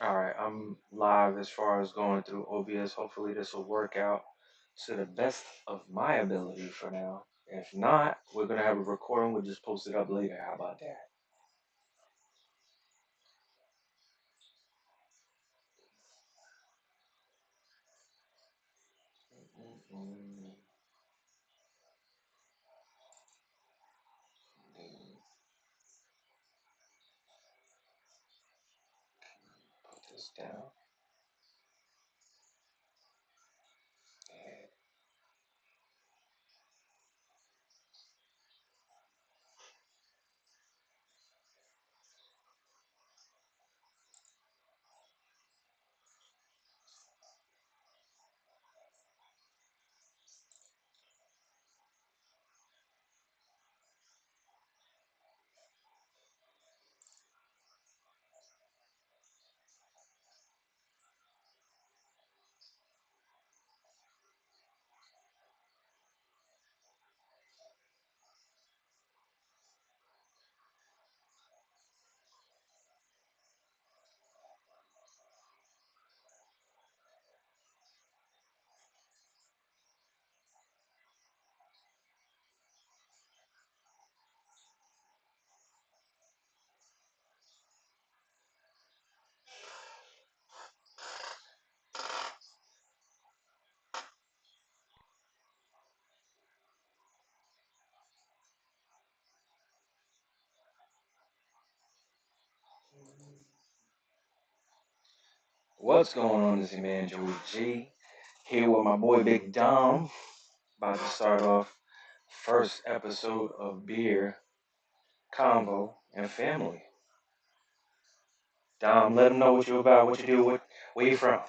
All right, I'm live as far as going through OBS. Hopefully, this will work out to the best of my ability for now. If not, we're gonna have a recording. We'll just post it up later. How about that? Mm, Put this down. What's going on? This is your man Joey G here with my boy Big Dom. About to start off first episode of Beer, Convo, and Family. Dom, let them know what you about, what you do, where you from.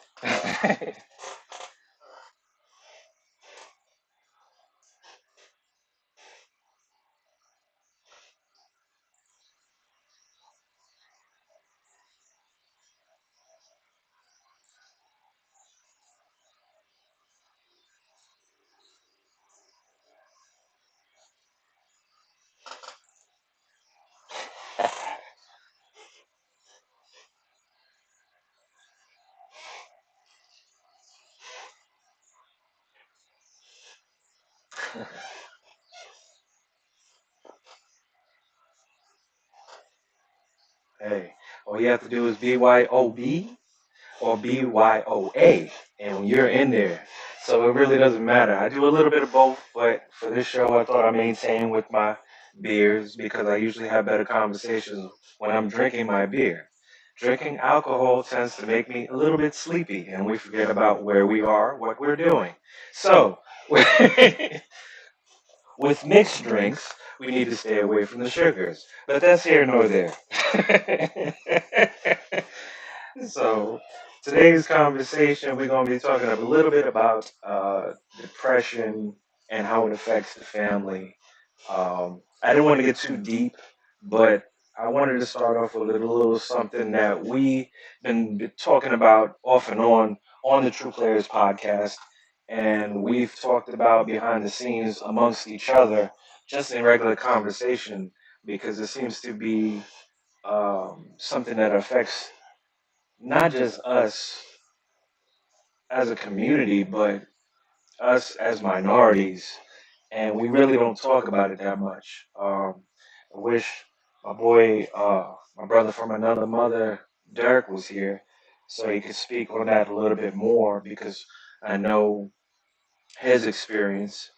Hey, all you have to do is BYOB or BYOA, and you're in there. So it really doesn't matter. I do a little bit of both, but for this show, I thought I maintain with my beers because I usually have better conversations when I'm drinking my beer. Drinking alcohol tends to make me a little bit sleepy, and we forget about where we are, what we're doing. So, with mixed drinks, we need to stay away from the sugars. But that's here nor there. So, today's conversation, we're going to be talking a little bit about depression and how it affects the family. I didn't want to get too deep, but I wanted to start off with a little something that we've been talking about off and on the True Players podcast. And we've talked about behind the scenes amongst each other, just in regular conversation, because it seems to be something that affects not just us as a community, but us as minorities, and we really don't talk about it that much. I wish my boy, my brother from another mother, Derek, was here so he could speak on that a little bit more because I know his experiences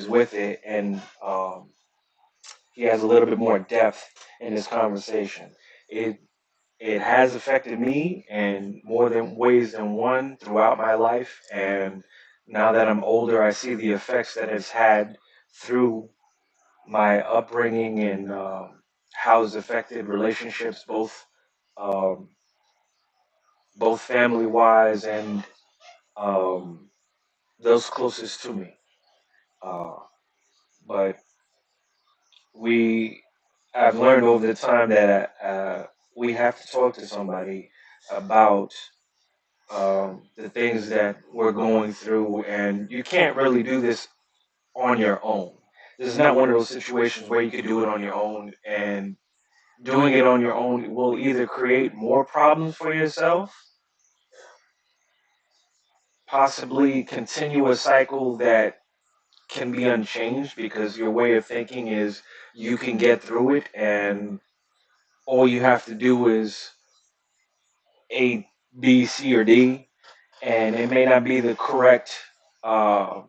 with it, and he has a little bit more depth in his conversation. It it has affected me in more than ways than one throughout my life. And now that I'm older, I see the effects that it's had through my upbringing and how it's affected relationships, um, both family wise and um, those closest to me. Uh, but we, I've learned over the time that we have to talk to somebody about the things that we're going through, and you can't really do this on your own. This is not one of those situations where you could do it on your own and doing it on your own will either create more problems for yourself, possibly continue a cycle that can be unchanged because your way of thinking is you can get through it and all you have to do is A, B, C, or D, and it may not be the correct uh,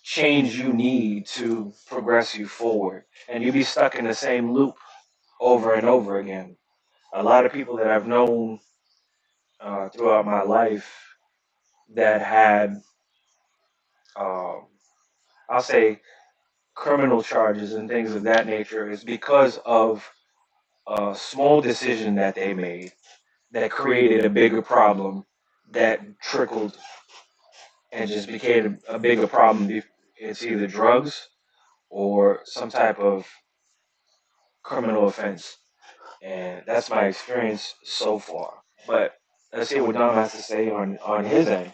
change you need to progress you forward. And you'll be stuck in the same loop over and over again. A lot of people that I've known throughout my life that had, um, I'll say, criminal charges and things of that nature is because of a small decision that they made that created a bigger problem that trickled and just became a bigger problem. It's either drugs or some type of criminal offense. And that's my experience so far. But let's hear what Dom has to say on his end.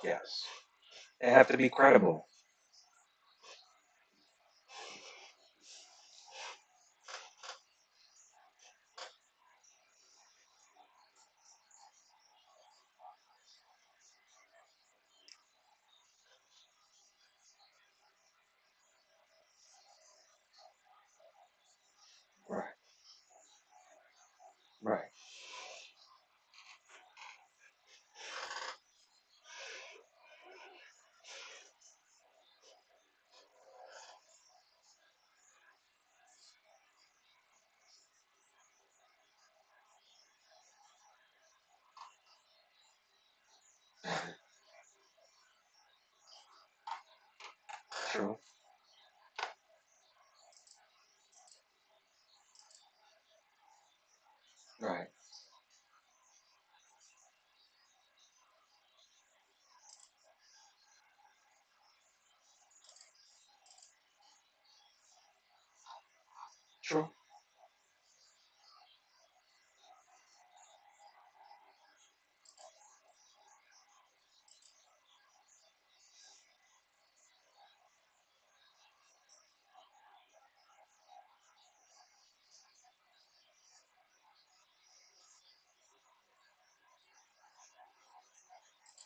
Yes. They have to be credible. Right. Right. True. Right. True.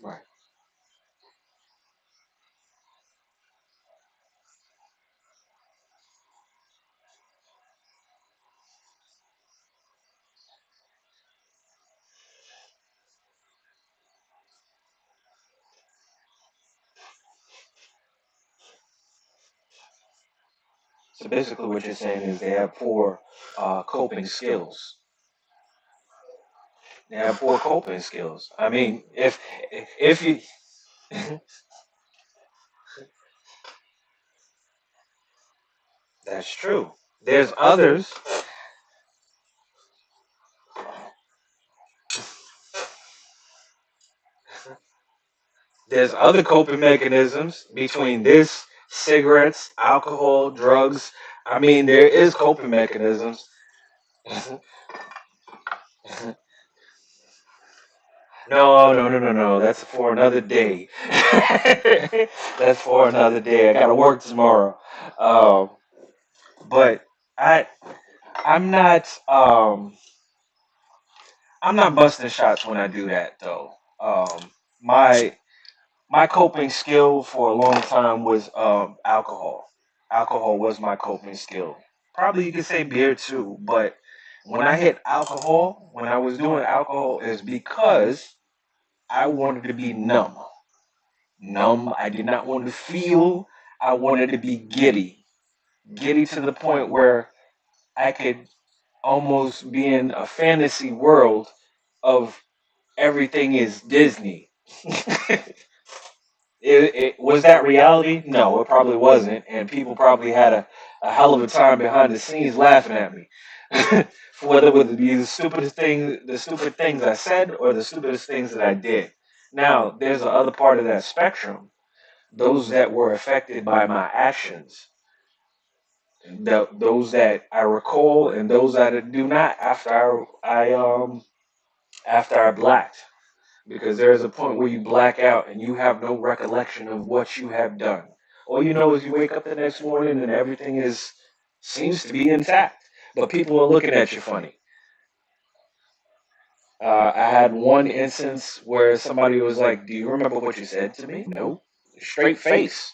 Right. So basically, what you're saying is they have poor coping skills. They have poor coping skills. I mean, if you that's true. There's others. There's other coping mechanisms between this, cigarettes, alcohol, drugs. I mean, there is coping mechanisms. No, no, no, no, no. That's for another day. That's for another day. I gotta work tomorrow. Um, but I, I'm not, I'm not busting shots when I do that though. My my coping skill for a long time was alcohol. Alcohol was my coping skill. Probably you could say beer too, but when I hit alcohol, when I was doing alcohol, is because I wanted to be numb. numb. I did not want to feel. I wanted to be giddy, giddy to the point where I could almost be in a fantasy world of everything is Disney. Was that reality? No, it probably wasn't, and people probably had a hell of a time behind the scenes laughing at me. Whether it would be the stupid things I said, or the stupidest things that I did. Now, there's the other part of that spectrum. Those that were affected by my actions, those that I recall, and those that do not after I blacked, because there's a point where you black out and you have no recollection of what you have done. All you know is you wake up the next morning and everything is seems to be intact, but people are looking at you funny. I had one instance where somebody was like, "Do you remember what you said to me?" No, straight face.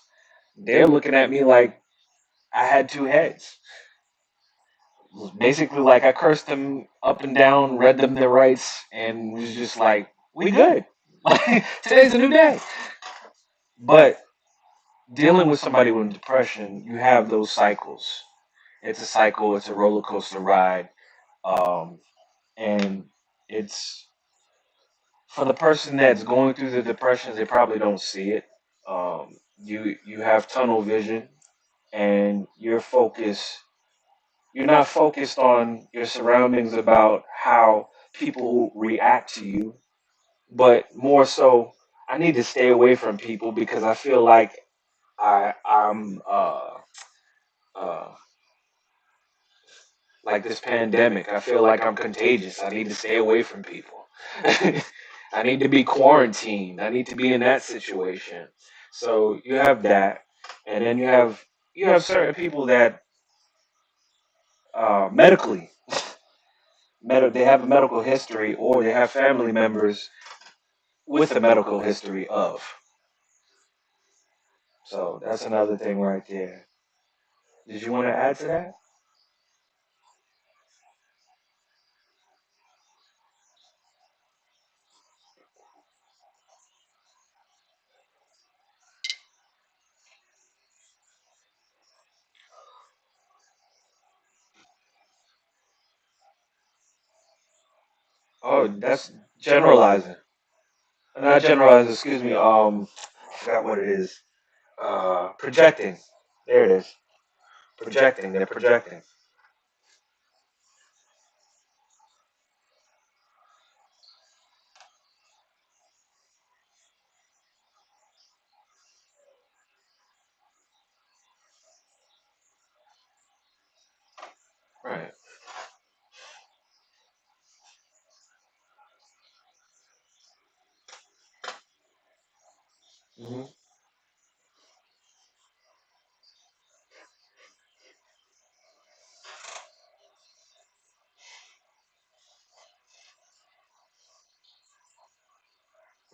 They're looking at me like I had two heads. Basically, like I cursed them up and down, read them their rights, and was just like, "We good. Like today's a new day." But dealing with somebody with depression, you have those cycles. It's a cycle. It's a roller coaster ride, um, and it's for the person that's going through the depressions. They probably don't see it. You have tunnel vision, and You're not focused on your surroundings about how people react to you, but more so, I need to stay away from people because I feel like I'm uh, like this pandemic. I feel like I'm contagious. I need to stay away from people. I need to be quarantined. I need to be in that situation. So you have that, and then you have certain people that medically, they have a medical history, or they have family members with a medical history of. So that's another thing right there. Did you want to add to that? Oh, that's generalizing. Not generalizing. Excuse me. I forgot what it is. Projecting. There it is. Projecting. They're projecting. Right. Hmm.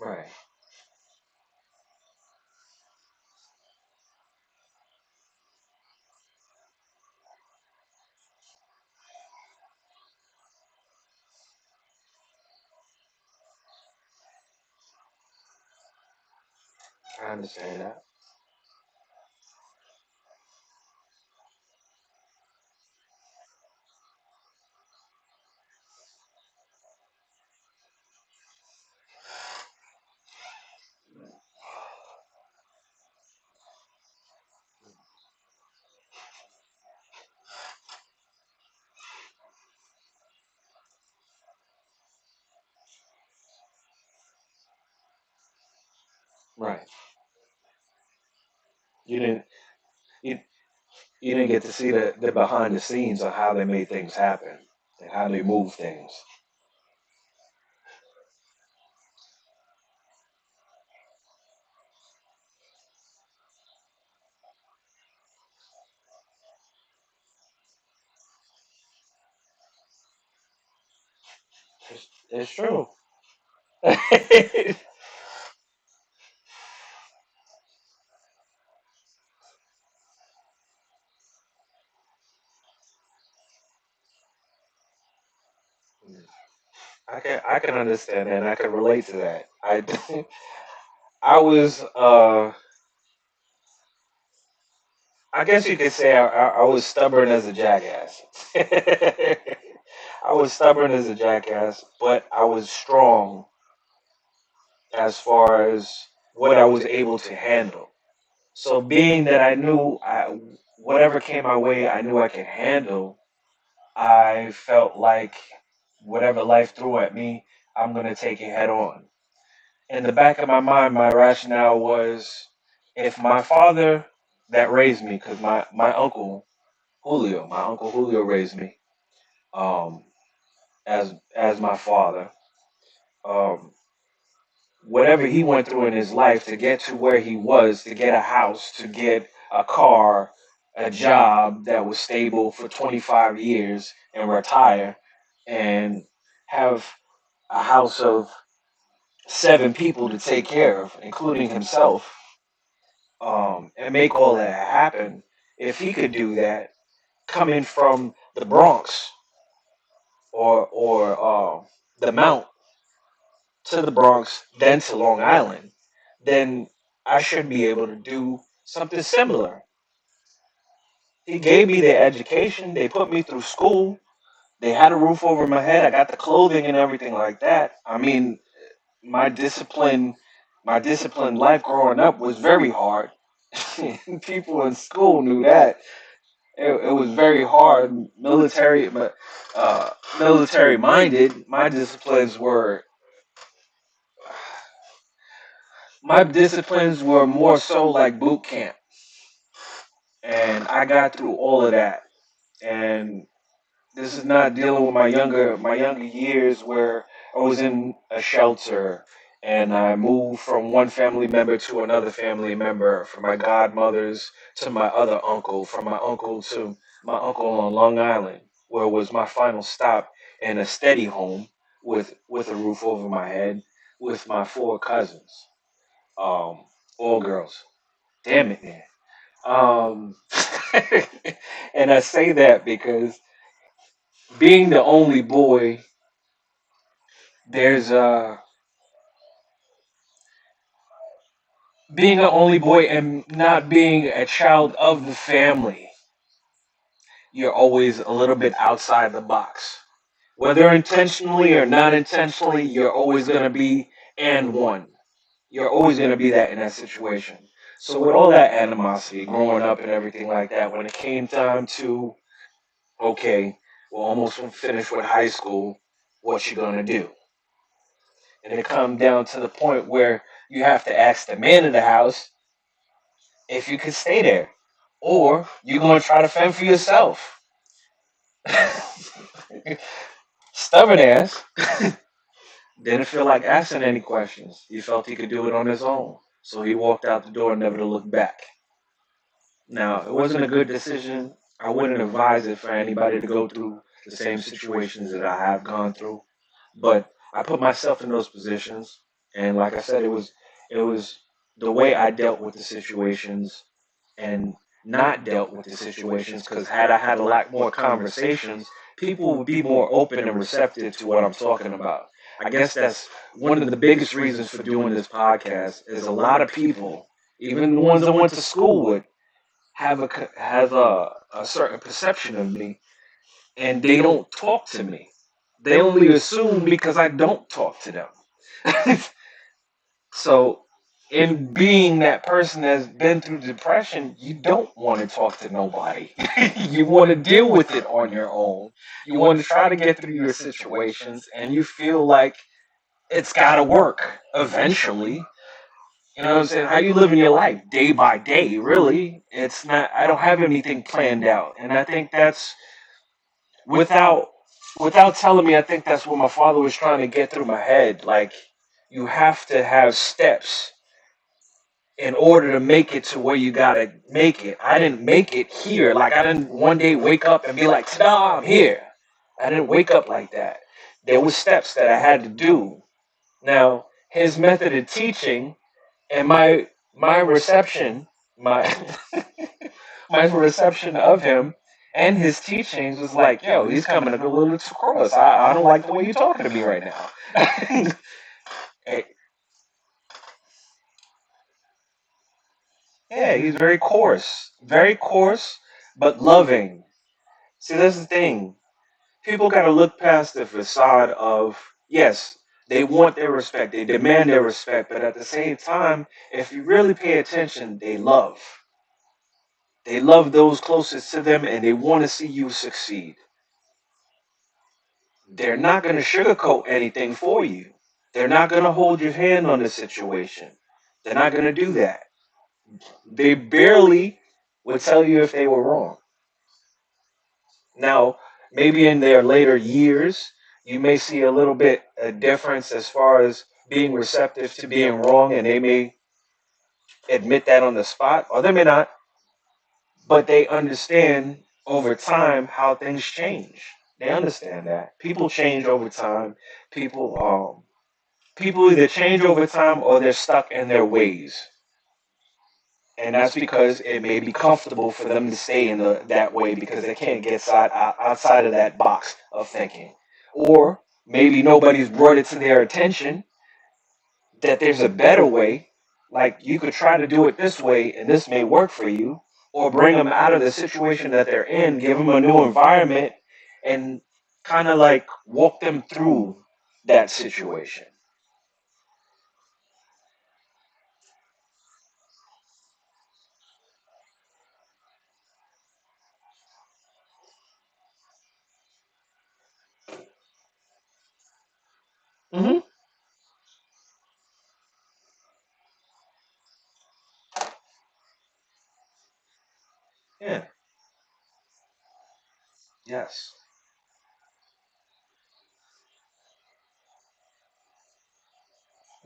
Right. I understand that. Right. You didn't. You, you didn't get to see the behind the scenes of how they made things happen and how they move things. It's true. I can understand that. And I can relate to that. I I was I guess you could say I was stubborn as a jackass. I was stubborn as a jackass, but I was strong as far as what I was able to handle. So being that I knew whatever came my way, I knew I could handle. I felt like whatever life threw at me, I'm gonna take it head on. In the back of my mind, my rationale was if my father that raised me, because my uncle Julio raised me, um, as my father. Um, whatever he went through in his life to get to where he was, to get a house, to get a car, a job that was stable for 25 years and retire and have a house of 7 people to take care of, including himself, and make all that happen. If he could do that, coming from the Bronx or the Mount to the Bronx, then to Long Island, then I should be able to do something similar. He gave me the education. They put me through school. They had a roof over my head. I got the clothing and everything like that. I mean, my discipline, my disciplined life growing up was very hard. People in school knew that. It was very hard. Uh, military minded. My disciplines were more so like boot camp, and I got through all of that. And this is not dealing with my younger years where I was in a shelter and I moved from one family member to another family member, from my godmothers to my other uncle, from my uncle to my uncle on Long Island, where was my final stop in a steady home with a roof over my head, with my 4 cousins, um, all girls. Damn it, man. Um, and I say that because being the only boy, there's being the only boy and not being a child of the family, you're always a little bit outside the box. Whether intentionally or not intentionally, you're always going to be and one. You're always going to be that in that situation. So with all that animosity growing up and everything like that, when it came time to, okay, we're almost finished with high school, what you going to do? And it come down to the point where you have to ask the man of the house if you can stay there, or you're going to try to fend for yourself. Stubborn ass didn't feel like asking any questions. He felt he could do it on his own, so he walked out the door, never to look back. Now, it wasn't a good decision. I wouldn't advise it for anybody to go through the same situations that I have gone through. But I put myself in those positions, and like I said, it was the way I dealt with the situations and not dealt with the situations. Because had I had a lot more conversations, people would be more open and receptive to what I'm talking about. I guess that's one of the biggest reasons for doing this podcast. Is a lot of people, even the ones I went to school with, have a certain perception of me, and they don't talk to me. They only assume because I don't talk to them. So, in being that person that's been through depression, you don't want to talk to nobody. You want to deal with it on your own. You want to try to get through your situations, and you feel like it's got to work eventually. You know what I'm saying? How you living your life day by day, really. It's not, I don't have anything planned out. And I think that's without without telling me, I think that's what my father was trying to get through my head. Like, you have to have steps in order to make it to where you gotta make it. I didn't make it here. Like, I didn't one day wake up and be like, ta-da, I'm here. I didn't wake up like that. There were steps that I had to do. Now, his method of teaching and my reception, my my reception of him and his teachings was like, yo, he's coming a little too close. I don't like the way you're talking to me right now. Yeah, he's very coarse, but loving. See, that's the thing. People got to look past the facade of, yes, they want their respect, they demand their respect, but at the same time, if you really pay attention, they love. They love those closest to them, and they want to see you succeed. They're not going to sugarcoat anything for you. They're not going to hold your hand on the situation. They're not going to do that. They barely would tell you if they were wrong. Now, maybe in their later years, you may see a little bit a difference as far as being receptive to being wrong, and they may admit that on the spot, or they may not, but they understand over time how things change. They understand that people change over time. People, people either change over time or they're stuck in their ways, and that's because it may be comfortable for them to stay in that way because they can't get outside of that box of thinking, or maybe nobody's brought it to their attention that there's a better way. Like you could try to do it this way, and this may work for you, or bring them out of the situation that they're in, give them a new environment, and kind of like walk them through that situation. Hmm. Yeah. Yes.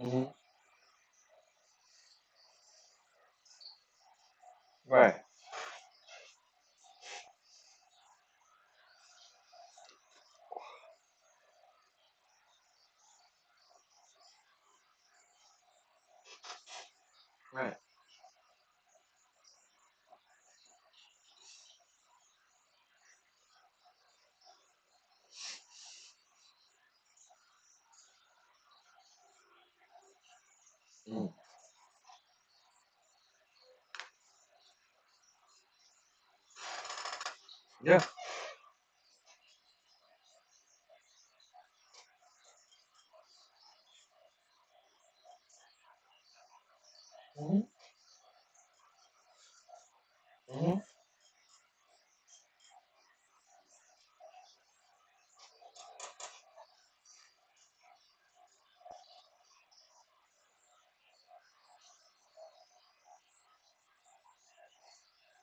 Hmm. Right. Right. Mm. Yeah. Hmm. Hmm.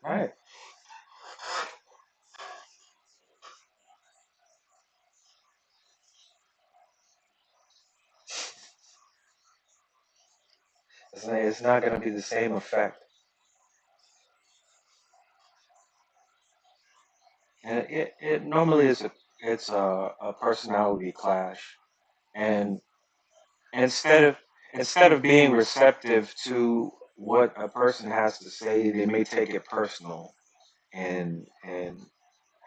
Right. It's not going to be the same effect. And it normally is a personality clash. And instead of instead of being receptive to what a person has to say, they may take it personal and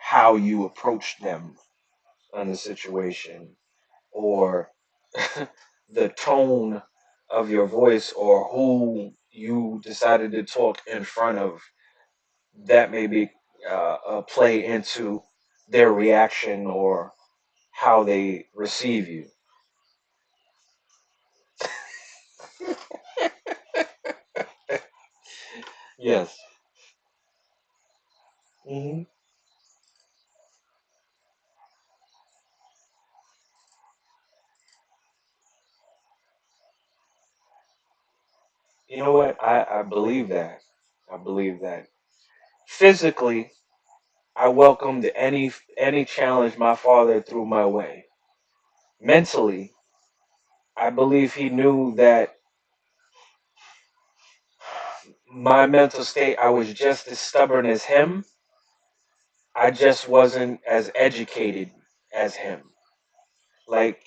how you approach them in the situation, or the tone of your voice, or who you decided to talk in front of, that may be a play into their reaction or how they receive you. Yes. Hmm. You know what? I believe that. I believe that. Physically, I welcomed any challenge my father threw my way. Mentally, I believe he knew that my mental state, I was just as stubborn as him. I just wasn't as educated as him. Like,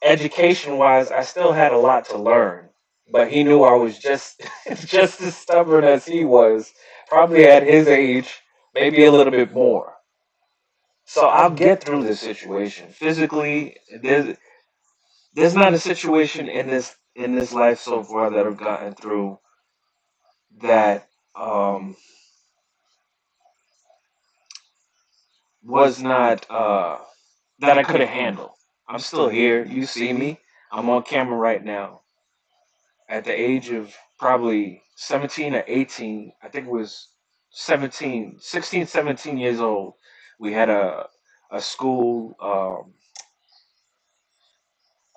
education wise, I still had a lot to learn, but he knew I was just just as stubborn as he was, probably at his age, maybe a little bit more. So I'll get through this situation. Physically, there's not a situation in this life so far that I've gotten through that um, was not that I couldn't handle. I'm still here. You see me. I'm on camera right now. At the age of probably 17 or 18, I think it was 17, 16, 17 years old, we had a school,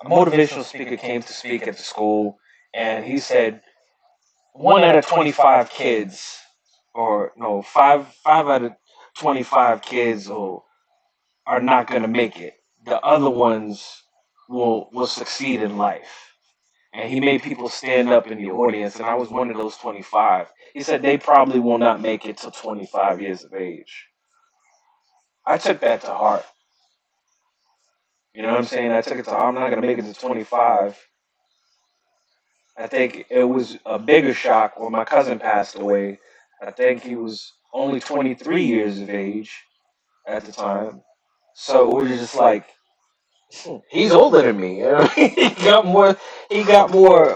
a motivational speaker came to speak at the school, and he said one out of 25 kids, or no, five out of 25 kids are not going to make it. The other ones will succeed in life. And he made people stand up in the audience, and I was one of those 25. He said they probably will not make it till 25 years of age. I took that to heart. You know what I'm saying? I took it to heart. I'm not going to make it to 25. I think it was a bigger shock when my cousin passed away. I think he was only 23 years of age at the time. So it was just like, he's older than me. You know? He got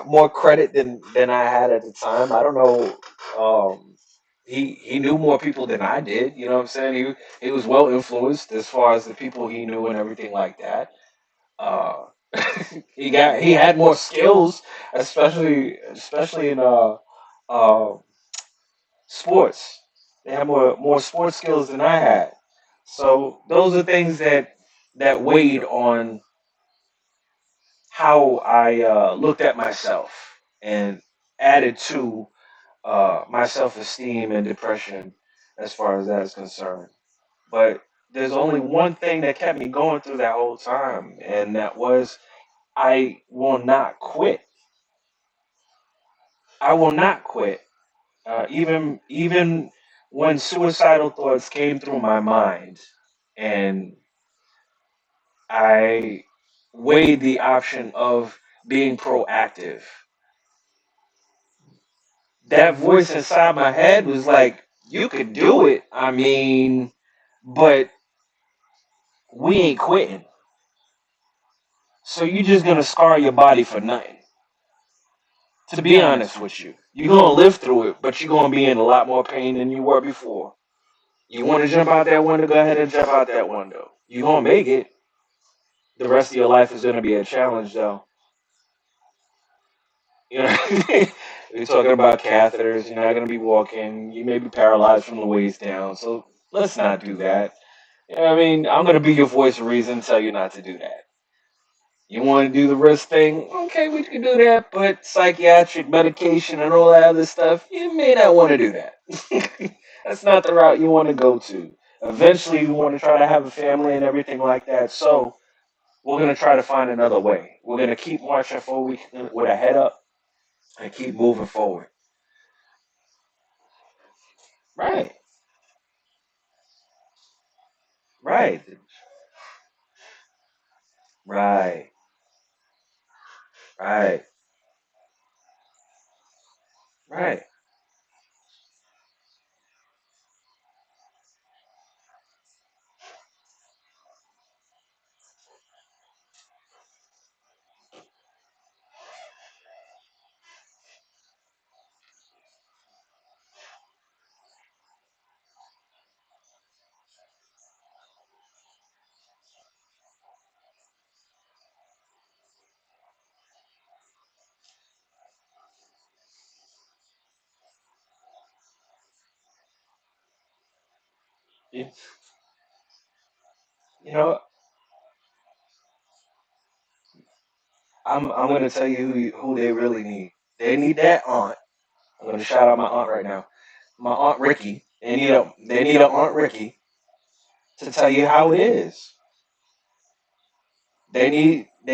more credit than I had at the time. I don't know. He knew more people than I did. You know what I'm saying? He was well influenced as far as the people he knew and everything like that. Uh, he had more skills, especially in sports. They had more sports skills than I had. So those are things that weighed on how I looked at myself and added to my self esteem and depression as far as that is concerned. But there's only one thing that kept me going through that whole time, and that was I will not quit. I will not quit. Even when suicidal thoughts came through my mind, and I weighed the option of being proactive, that voice inside my head was like, "You could do it. I mean, but we ain't quitting. So you just gonna scar your body for nothing." To be honest with you, you're gonna live through it, but you're gonna be in a lot more pain than you were before. You want to jump out that window? Go ahead and jump out that window. You're gonna make it. The rest of your life is gonna be a challenge, though. You know, we're talking about catheters. You're not gonna be walking. You may be paralyzed from the waist down. So let's not do that. You know what I mean, I'm gonna be your voice of reason, tell you not to do that. You want to do the risk thing? Okay, we can do that, but psychiatric medication and all that other stuff, you may not want to do that. That's not the route you want to go to. Eventually, you want to try to have a family and everything like that. So we're gonna try to find another way. We're gonna keep marching forward with a head up and keep moving forward. Right, right, right, right, right. You, you know, I'm gonna tell you who they really need. They need that aunt. I'm gonna shout out my aunt right now. My aunt Ricky. They need a aunt Ricky to tell you how it is. They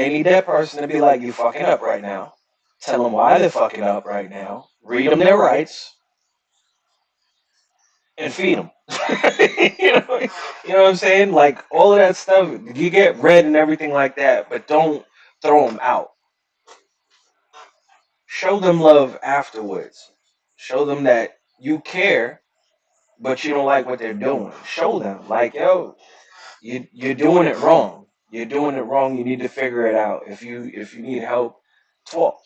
need that person to be like, you fucking up right now. Tell them why they're fucking up right now. Read them their rights and feed them. You know what I'm saying? Like all of that stuff, you get read and everything like that, but don't throw them out. Show them love afterwards. Show them that you care, but you don't like what they're doing. Show them like, yo, you're doing it wrong. You're doing it wrong. You need to figure it out. If you need help, talk.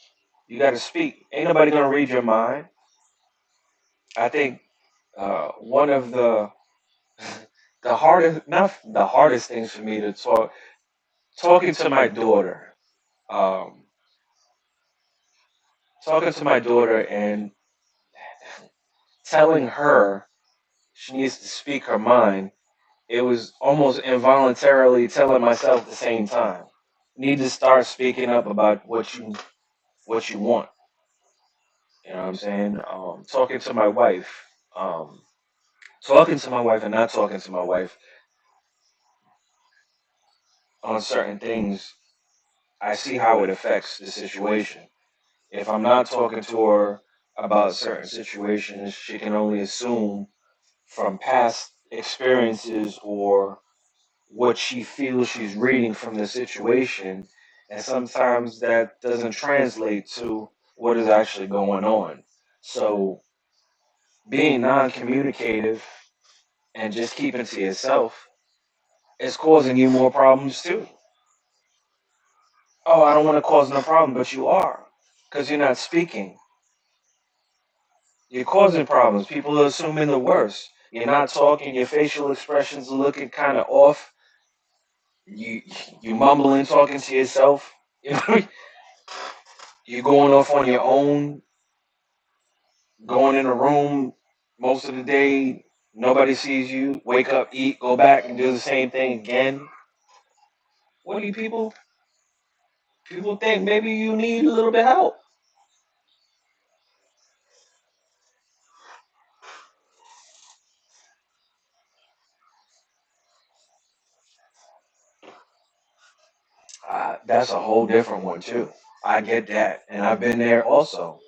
You got to speak. Ain't nobody gonna read your mind. I think one of the hardest, not the hardest things for me to talking to my daughter, um, talking to my daughter and telling her she needs to speak her mind. It was almost involuntarily telling myself at the same time, need to start speaking up about what you want. You know what I'm saying? Um, talking to my wife and not talking to my wife on certain things, I see how it affects the situation. If I'm not talking to her about certain situations, she can only assume from past experiences or what she feels she's reading from the situation. And sometimes that doesn't translate to what is actually going on. So being non communicative and just keeping to yourself is causing you more problems too. Oh, I don't want to cause no problem, but you are. Because you're not speaking. You're causing problems. People are assuming the worst. You're not talking, your facial expressions are looking kind of off. You you mumbling, talking to yourself. You're going off on your own, going in a room most of the day. Nobody sees you. Wake up, eat, go back, and do the same thing again. What do you people? People think maybe you need a little bit of help. That's a whole different one too. I get that, and I've been there also.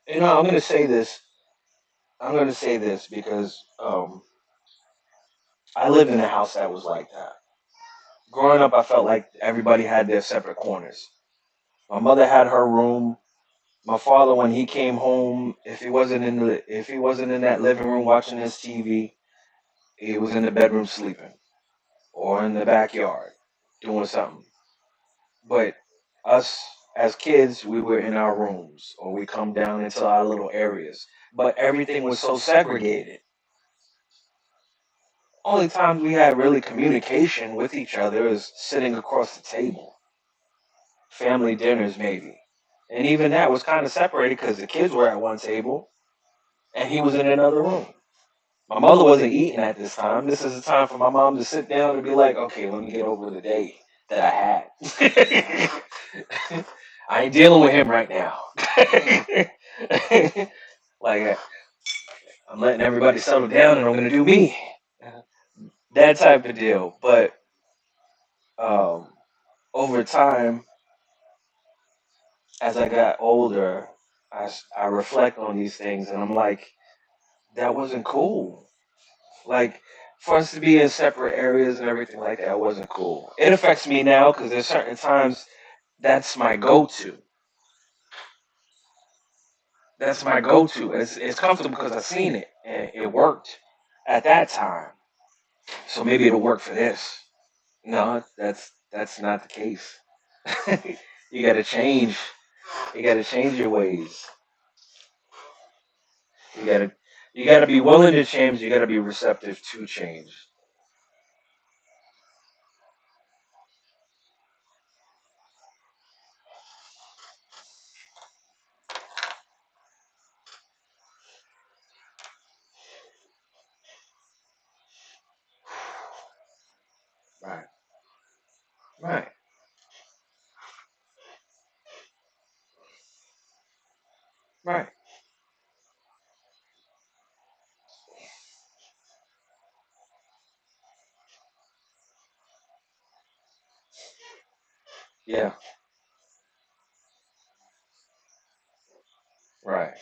You know, I'm going to say this. I'm going to say this because I lived in a house that was like that. Growing up, I felt like everybody had their separate corners. My mother had her room. My father, when he came home, if he wasn't in that living room watching his TV, he was in the bedroom sleeping or in the backyard doing something. But us as kids, we were in our rooms or we come down into our little areas. But everything was so segregated. Only times we had really communication with each other is sitting across the table, family dinners maybe. And even that was kind of separated because the kids were at one table and he was in another room. My mother wasn't eating at this time. This is the time for my mom to sit down and be like, okay, let me get over the day that I had. I ain't dealing with him right now. Like, I'm letting everybody settle down and I'm going to do me. That type of deal. But um, over time, as I got older, I reflect on these things and I'm like, that wasn't cool. Like, for us to be in separate areas and everything like that wasn't cool. It affects me now because there's certain times that's my go-to. That's my go-to. It's comfortable because I've seen it and it worked at that time. So maybe it'll work for this. No, that's not the case. You got to change. You got to change your ways. You got to you got to be willing to change. You got to be receptive to change. Right. Right. Right. Yeah. Right.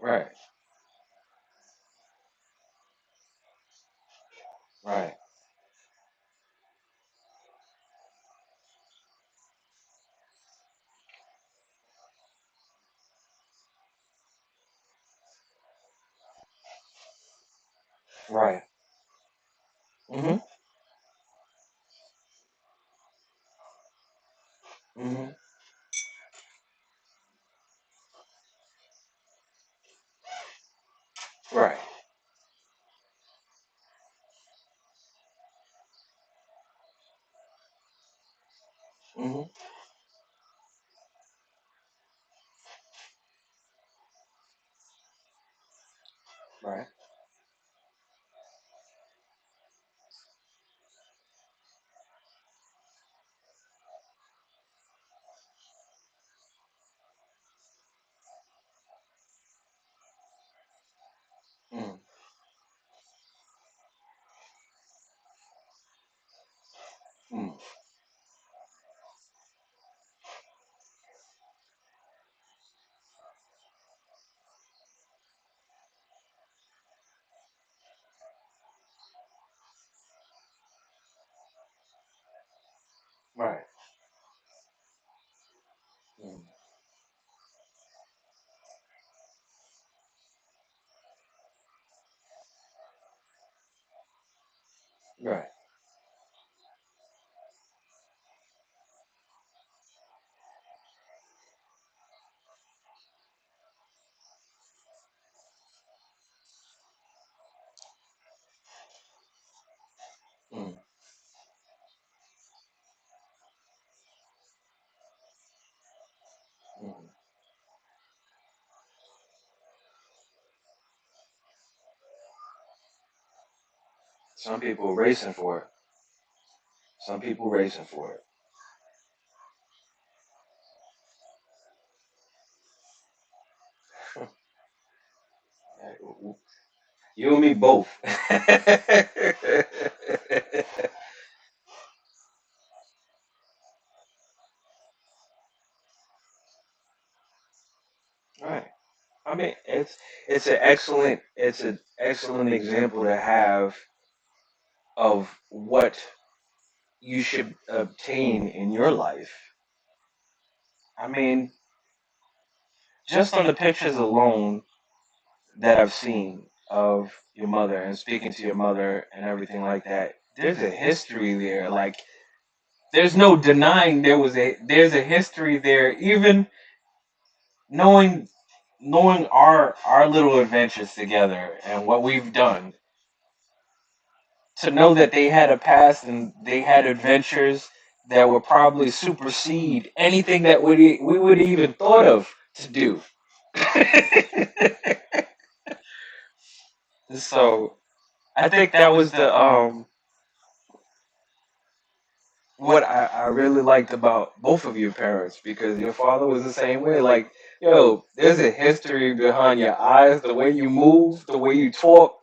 Right. Right. Right. Mhm. Mhm. Right. Mhm. Right. Mm. Mm. Right. Mm. Right. Mm. Mm. Some people racing for it. Some people racing for it. You and me both. Right. I mean, it's an excellent example to have of what you should obtain in your life. I mean, just on the pictures alone that I've seen of your mother and speaking to your mother and everything like that, there's a history there. Like, there's no denying there's a history there. Even knowing our little adventures together and what we've done, to know that they had a past and they had adventures that would probably supersede anything that we would even thought of to do. So I think that was the what I really liked about both of your parents, because your father was the same way. Like, yo, there's a history behind your eyes, the way you move, the way you talk,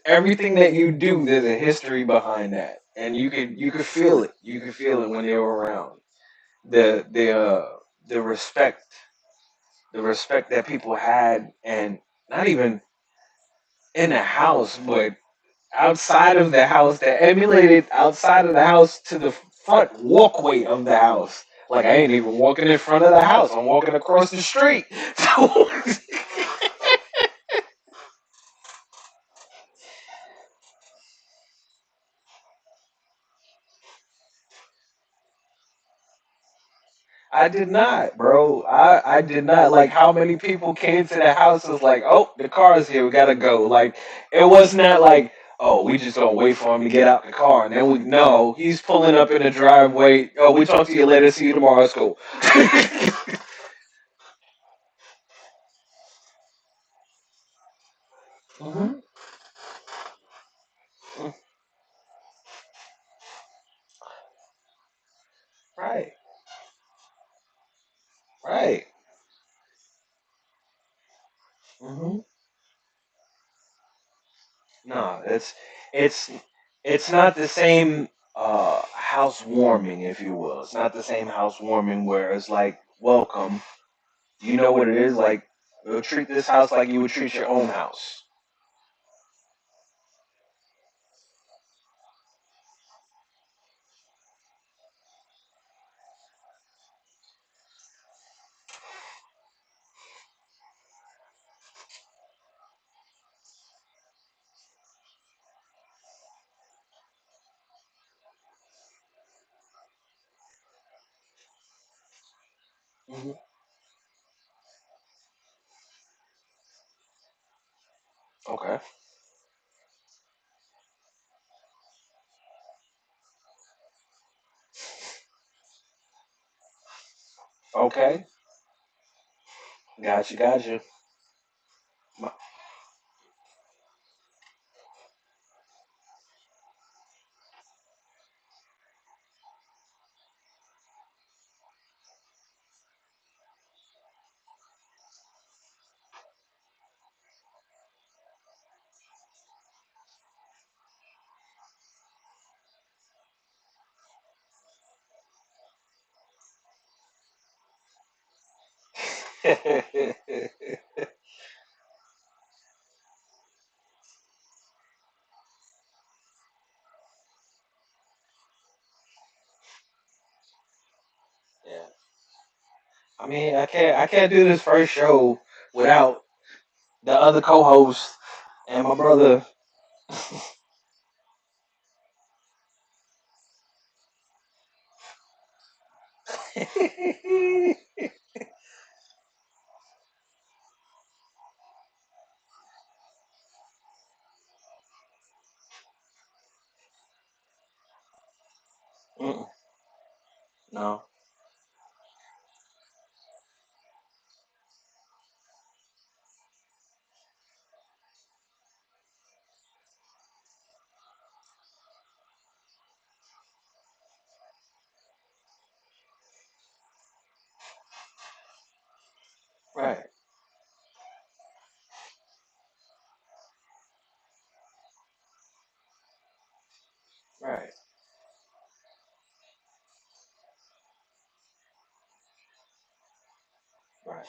everything that you do. There's a history behind that, and you could feel it. You could feel it when they were around. The the respect that people had, and not even in the house, but outside of the house, that emulated outside of the house to the front walkway of the house. Like, I ain't even walking in front of the house. I'm walking across the street. So I did not, bro. I did not. Like, how many people came to the house was like, oh, the car's here, we gotta go. Like, it was not like, oh, we just gonna wait for him to get out the car, and then we no, he's pulling up in the driveway. Oh, we talk to you later. See you tomorrow at school. Hmm. Right, right. Hmm. No, it's it's not the same housewarming, if you will. It's not the same housewarming where it's like, welcome. You know what it is? Like, we'll treat this house like you would treat your own house. Hmm. Okay. Okay. Got you. Got you. Yeah. I mean, I can't do this first show without the other co-host and my brother. Mm, no. Right. Right. Right.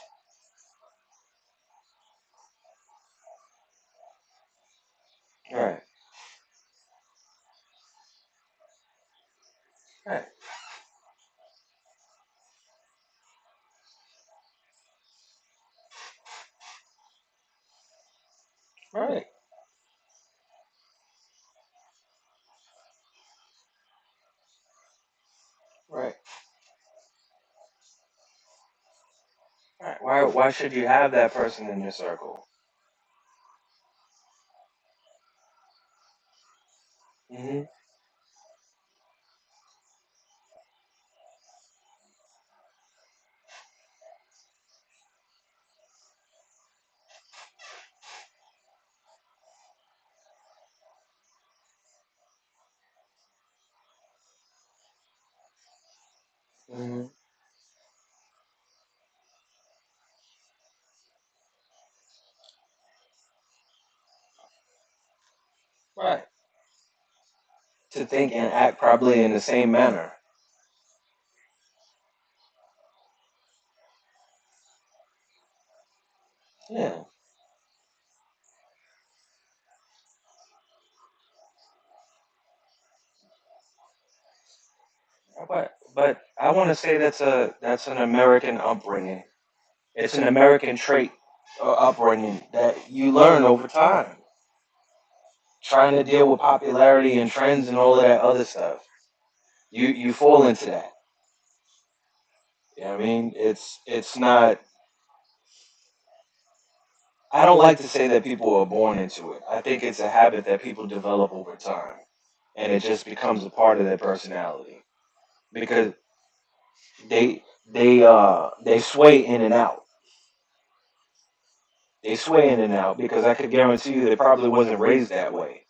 Right. Right. Right. Right. Right. Why should you have that person in your circle? Hmm. Hmm. Right. To think and act probably in the same manner. Yeah. But I want to say that's an American upbringing. It's an American trait or upbringing that you learn over time. Trying to deal with popularity and trends and all of that other stuff. You fall into that. You know what I mean? It's not. I don't like to say that people are born into it. I think it's a habit that people develop over time, and it just becomes a part of their personality because they sway in and out. They sway in and out because I could guarantee you they probably wasn't raised that way.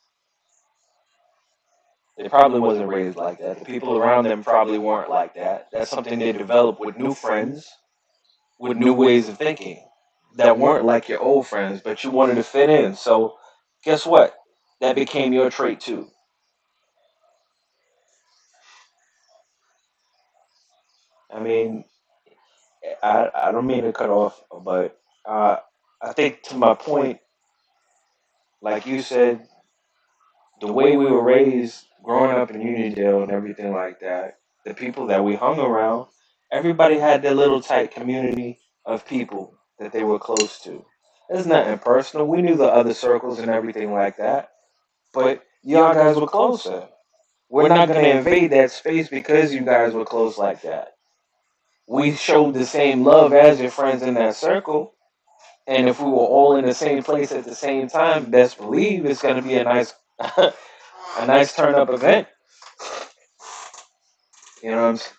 They probably wasn't raised like that. The people around them probably weren't like that. That's something they developed with new friends, with new ways of thinking that weren't like your old friends, but you wanted to fit in. So guess what? That became your trait too. I mean, I don't mean to cut off, but uh, I think to my point, like you said, the way we were raised growing up in Unionville and everything like that, the people that we hung around, everybody had their little tight community of people that they were close to. It's nothing personal. We knew the other circles and everything like that, but y'all guys were closer. We're not going to invade that space because you guys were close like that. we showed the same love as your friends in that circle. And if we were all in the same place at the same time, best believe it's going to be a nice, a nice turn up event. You know what I'm saying?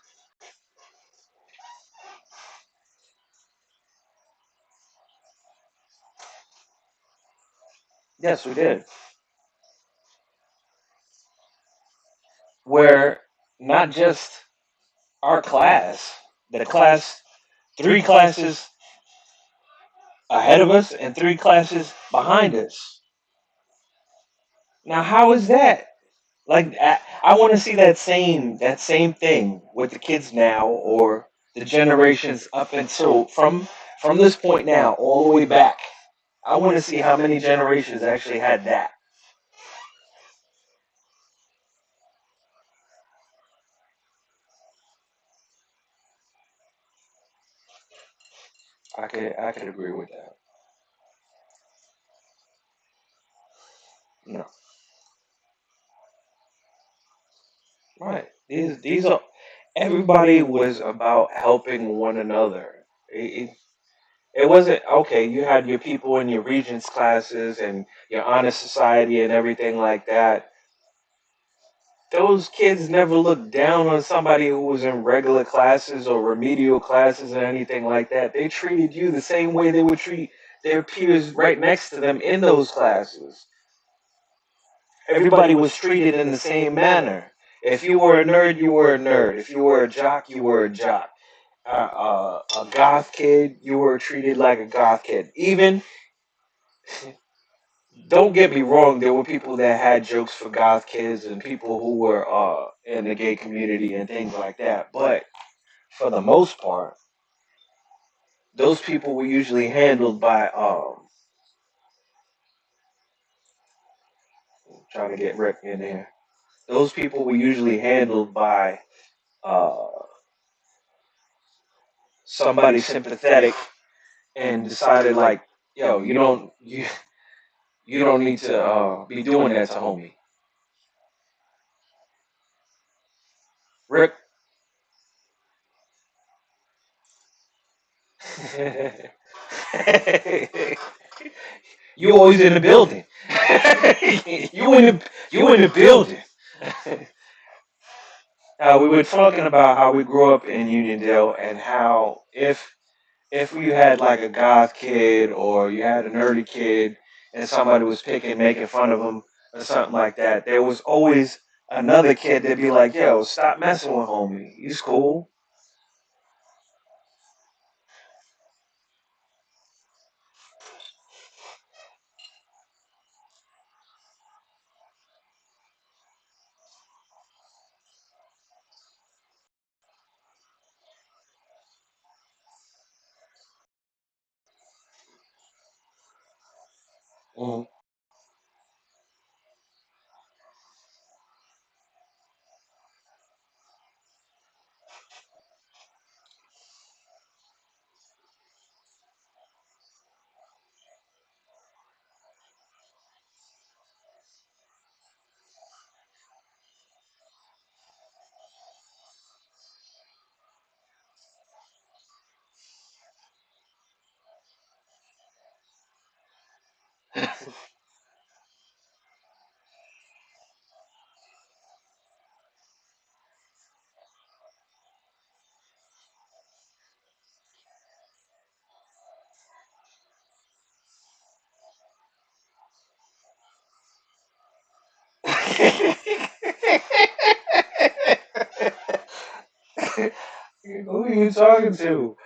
Yes, we did. Where not just our class, the class, three classes ahead of us and three classes behind us. Now, how is that? Like, I want to see that same thing with the kids now, or the generations up until from this point now all the way back. I want to see how many generations actually had that. I could agree with that. No, right. These are everybody was about helping one another. It wasn't okay. You had your people in your regents classes and your honor society and everything like that. Those kids never looked down on somebody who was in regular classes or remedial classes or anything like that. They treated you the same way they would treat their peers right next to them in those classes. Everybody was treated in the same manner. If you were a nerd, you were a nerd. If you were a jock, you were a jock. A goth kid, you were treated like a goth kid. Even, don't get me wrong, there were people that had jokes for goth kids and people who were in the gay community and things like that. But for the most part, those people were usually handled by trying to get Rick in there. Those people were usually handled by uh, somebody sympathetic and decided like, yo, you don't need to be doing that to homie. Rick, you always in the building. You in the building. We were talking about how we grew up in Uniondale and how if you had like a goth kid or you had a nerdy kid and somebody was picking, making fun of him or something like that, there was always another kid that'd be like, "Yo, stop messing with homie. He's cool." Mhm. Who are you talking to?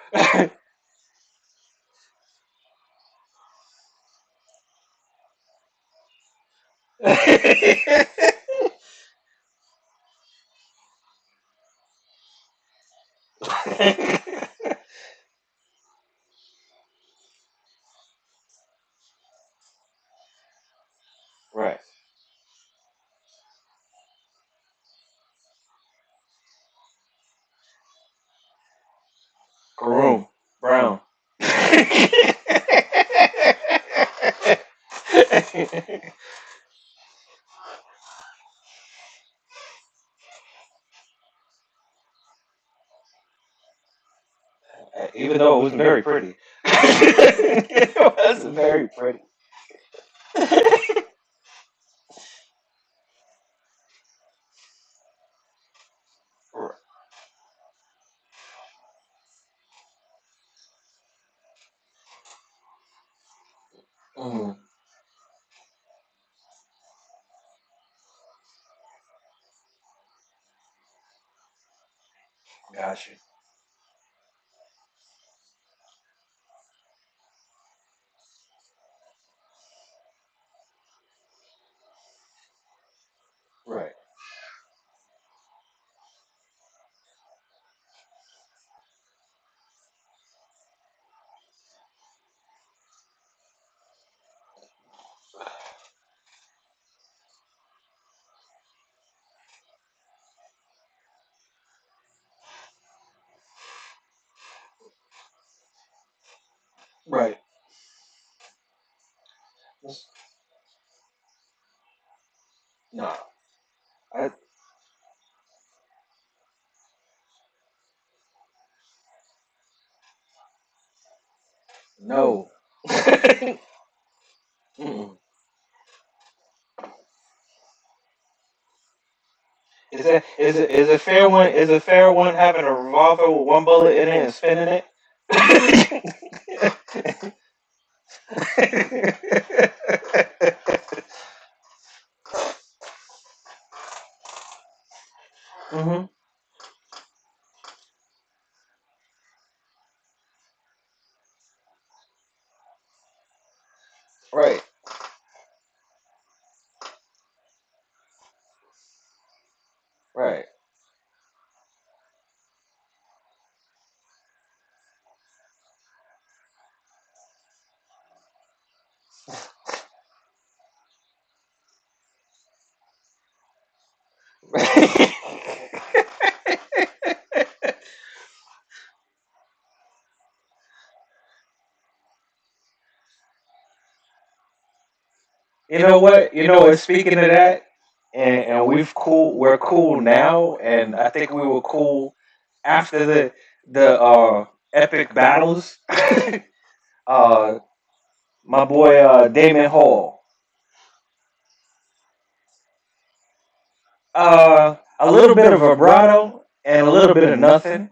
Right. Karoom. Brown. even though it was very pretty. It was very pretty. Mm, got you. Right. Right. No. I no. Mm-mm. Is a fair one? Is a fair one having a revolver with one bullet in it and spinning it? Hmm. Right. Right. You know what? You know what? Speaking of that, and we're cool now, and I think we were cool after the epic battles. uh, my boy Damon Hall. A little bit of vibrato and a little bit of nothing.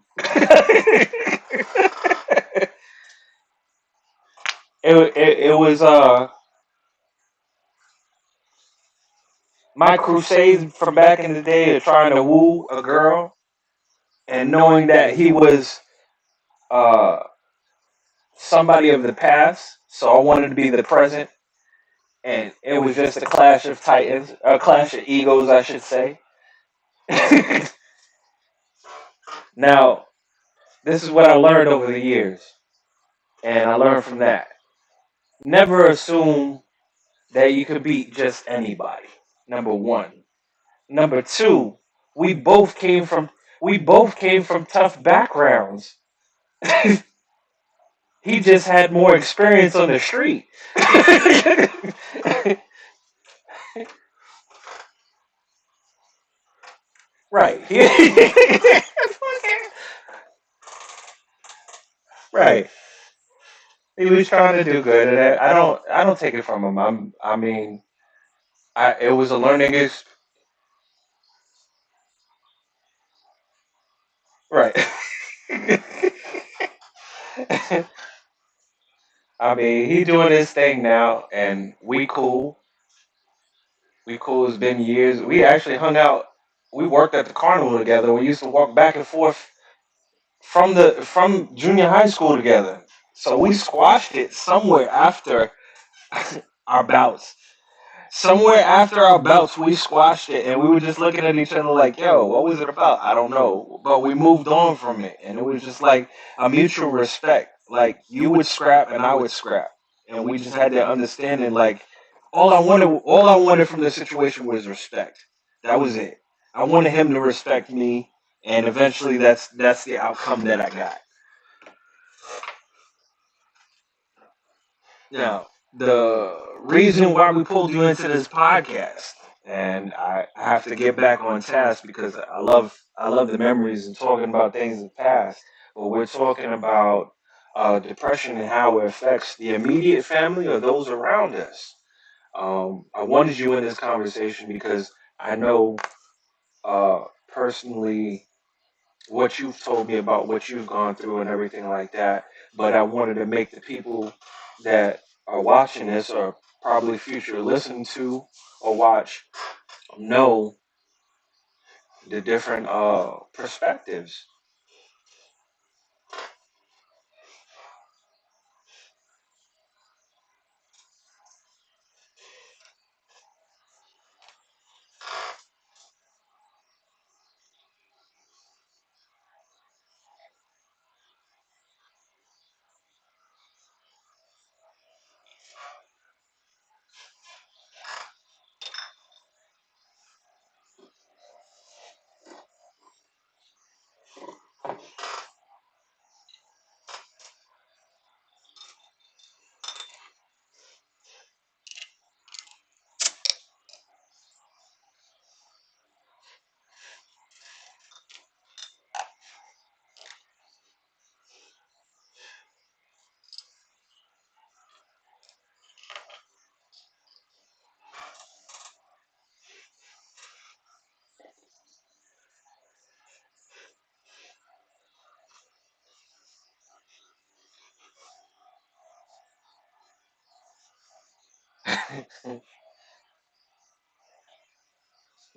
It was my crusade from back in the day of trying to woo a girl and knowing that he was uh, somebody of the past, so I wanted to be the present, and it was just a clash of titans, a clash of egos, I should say. Now, this is what I learned over the years, and I learned from that. Never assume that you could beat just anybody. Number one. Number two, we both came from we both came from tough backgrounds. He just had more experience on the street. Right. Right. He was trying to do good, and I don't take it from him. I mean, it was a learning right. I mean, he doing his thing now, and we cool. We cool. It's been years. We actually hung out. We worked at the carnival together. We used to walk back and forth from junior high school together. So we squashed it somewhere after our bouts. Somewhere after our bouts, we squashed it, and we were just looking at each other like, "Yo, what was it about? I don't know." But we moved on from it, and it was just like a mutual respect. Like you would scrap, and I would scrap, and we just had that understanding. Like all I wanted from the situation was respect. That was it. I wanted him to respect me, and eventually, that's the outcome that I got. Now, the reason why we pulled you into this podcast, and I have to get back on task because I love the memories and talking about things in the past. But we're talking about depression and how it affects the immediate family or those around us. I wanted you in this conversation because I know personally what you've told me about what you've gone through and everything like that. But I wanted to make the people that are watching this or probably future listen to or watch know the different perspectives.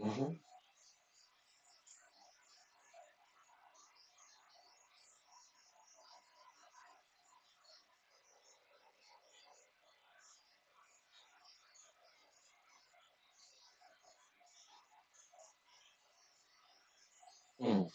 Hmm. Mm.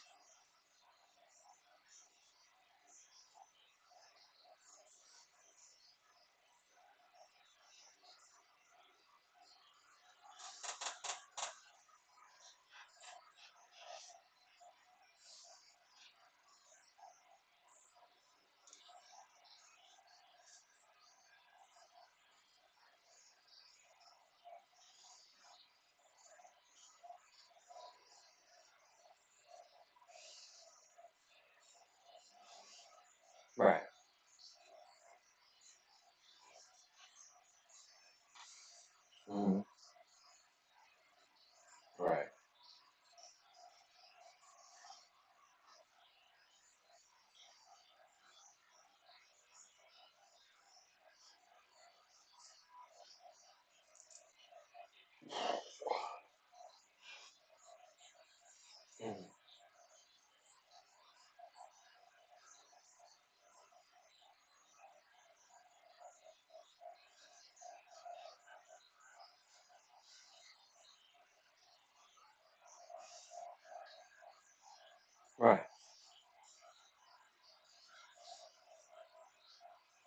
Right. Hmm. Right. Mm. Right.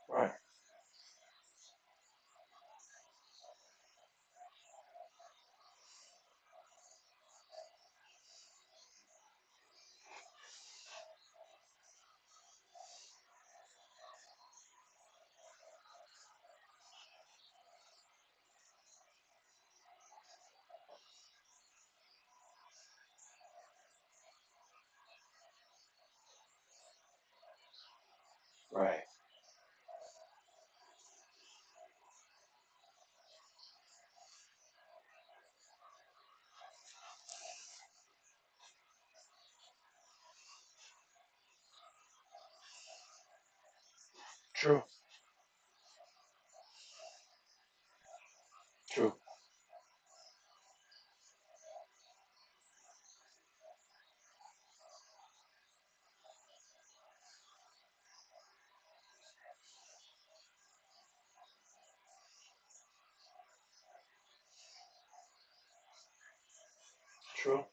Right. Right. True. True. True.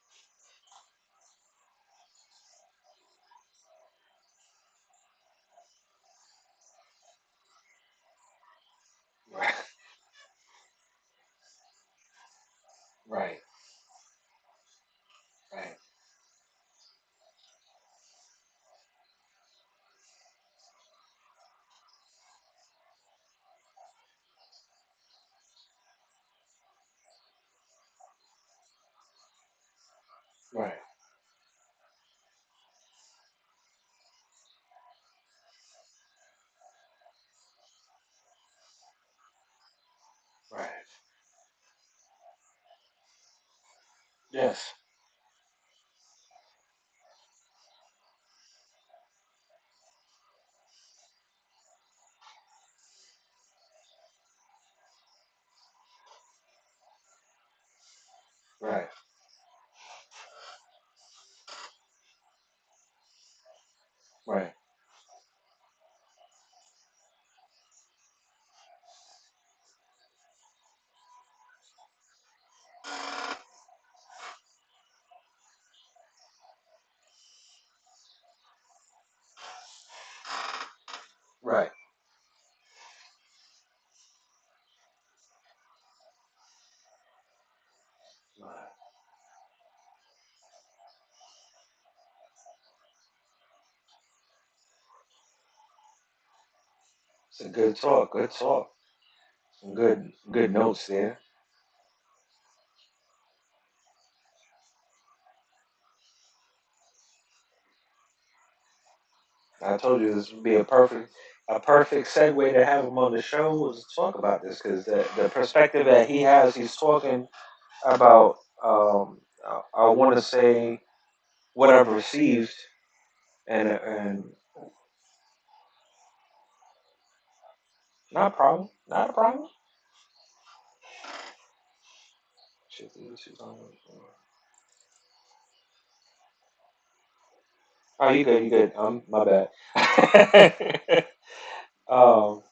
Yes. Right. Right. Right. Right. It's a good talk. Good talk. Some good notes there. I told you this would be a perfect segue to have him on the show was to talk about this because the perspective that he has, he's talking about. I want to say what I've received, and not a problem, not a problem. Shit, oh, you good, you good. My bad. um,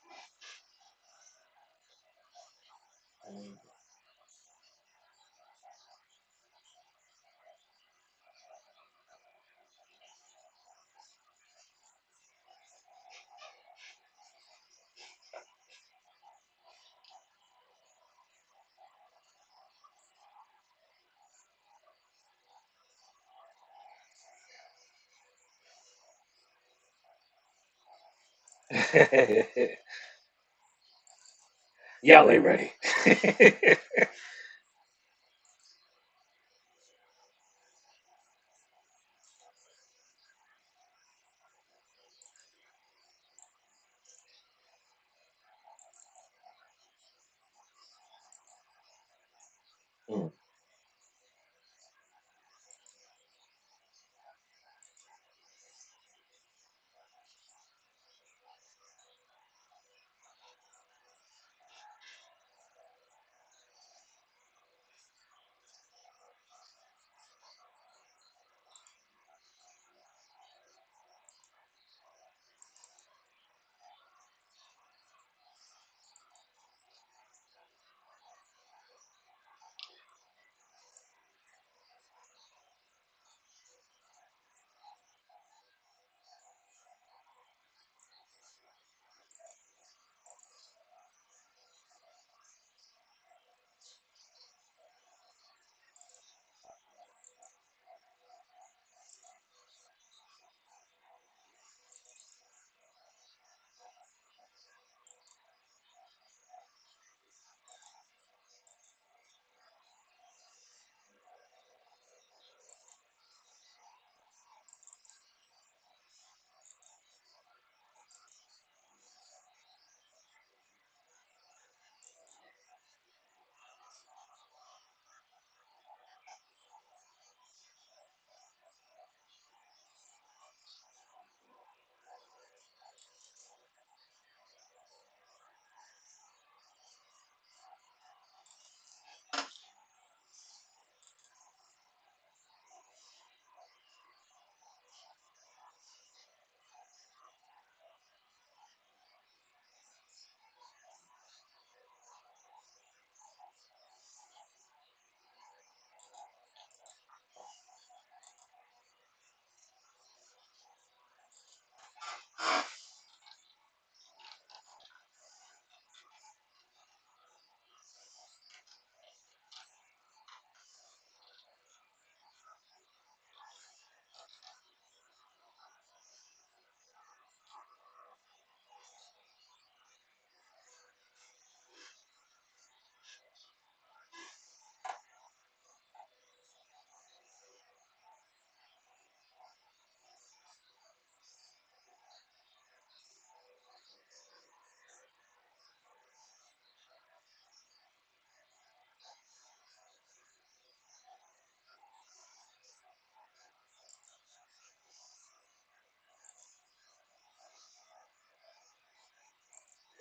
y'all ain't ready. Mm,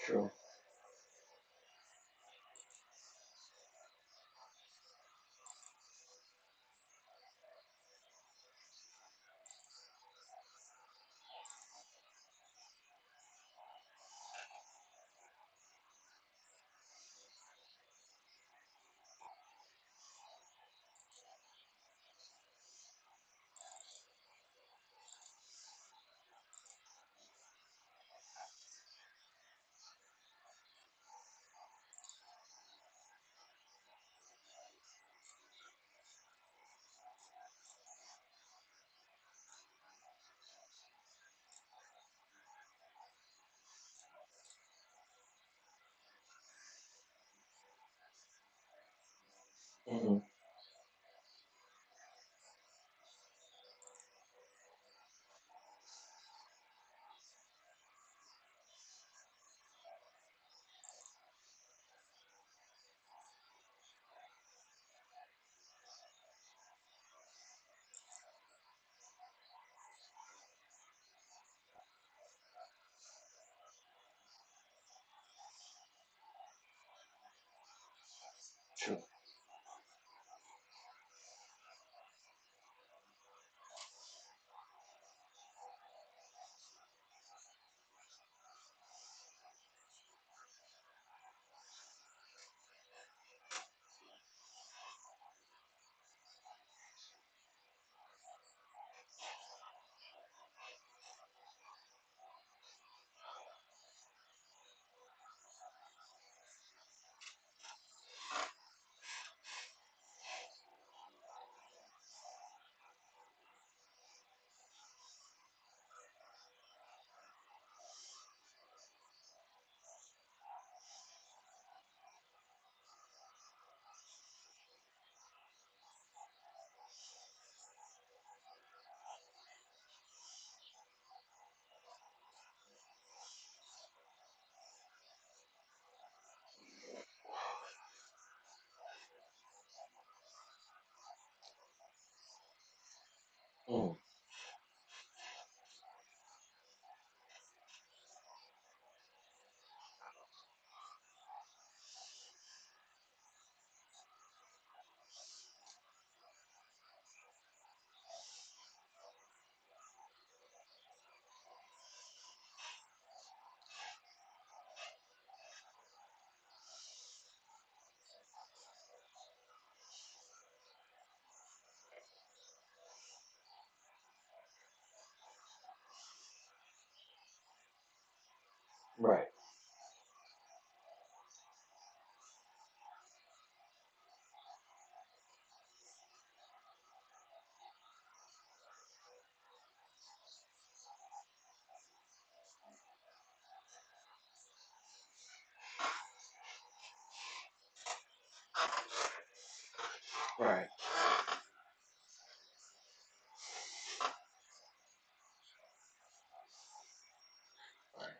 True. Hmm. True. Mm. Right. Right. Right.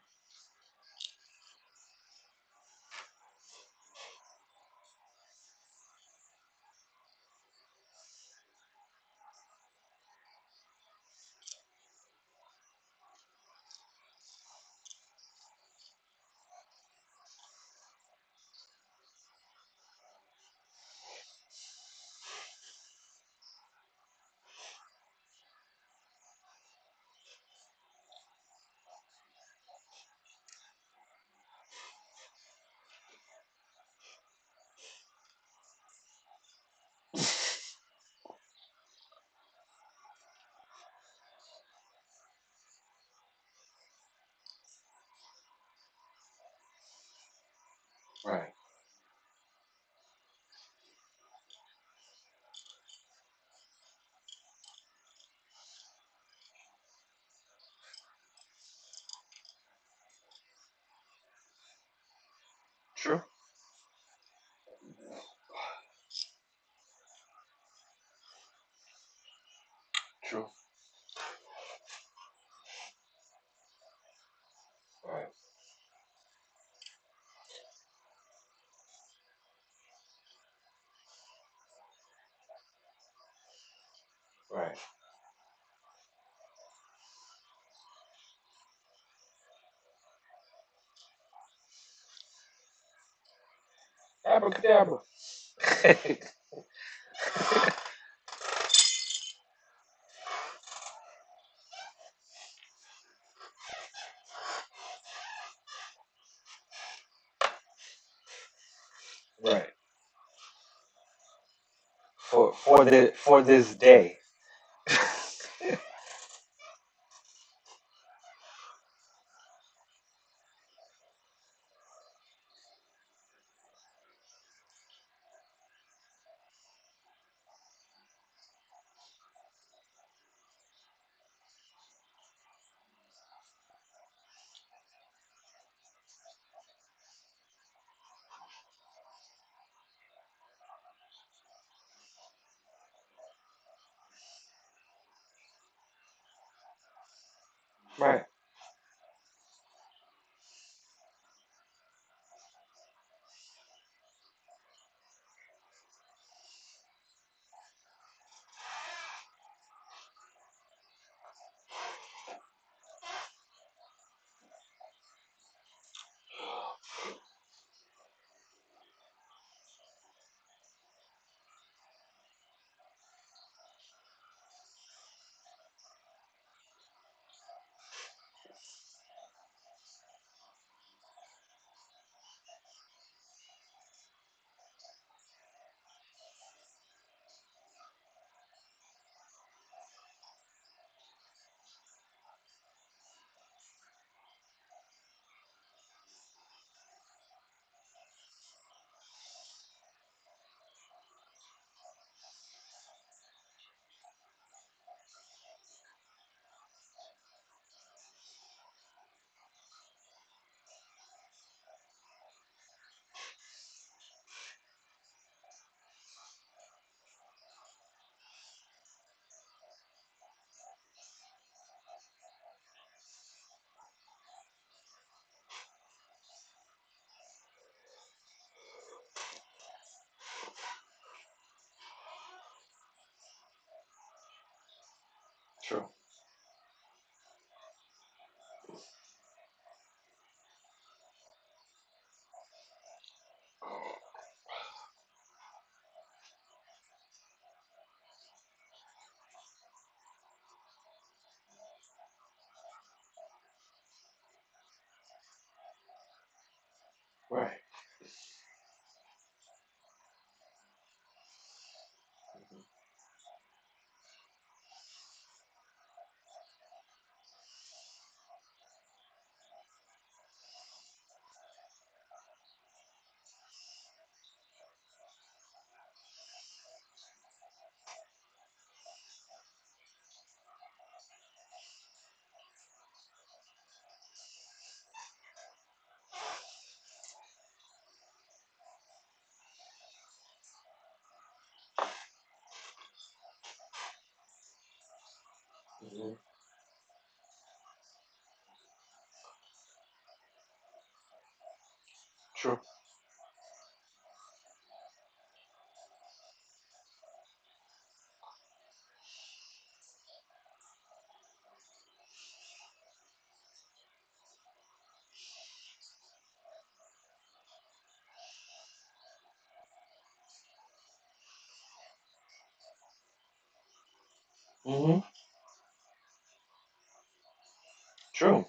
Right. True. True. Right. Right. Abracadabra. Right. For this day. Right. True. Right. Hmm. True. Hmm. True.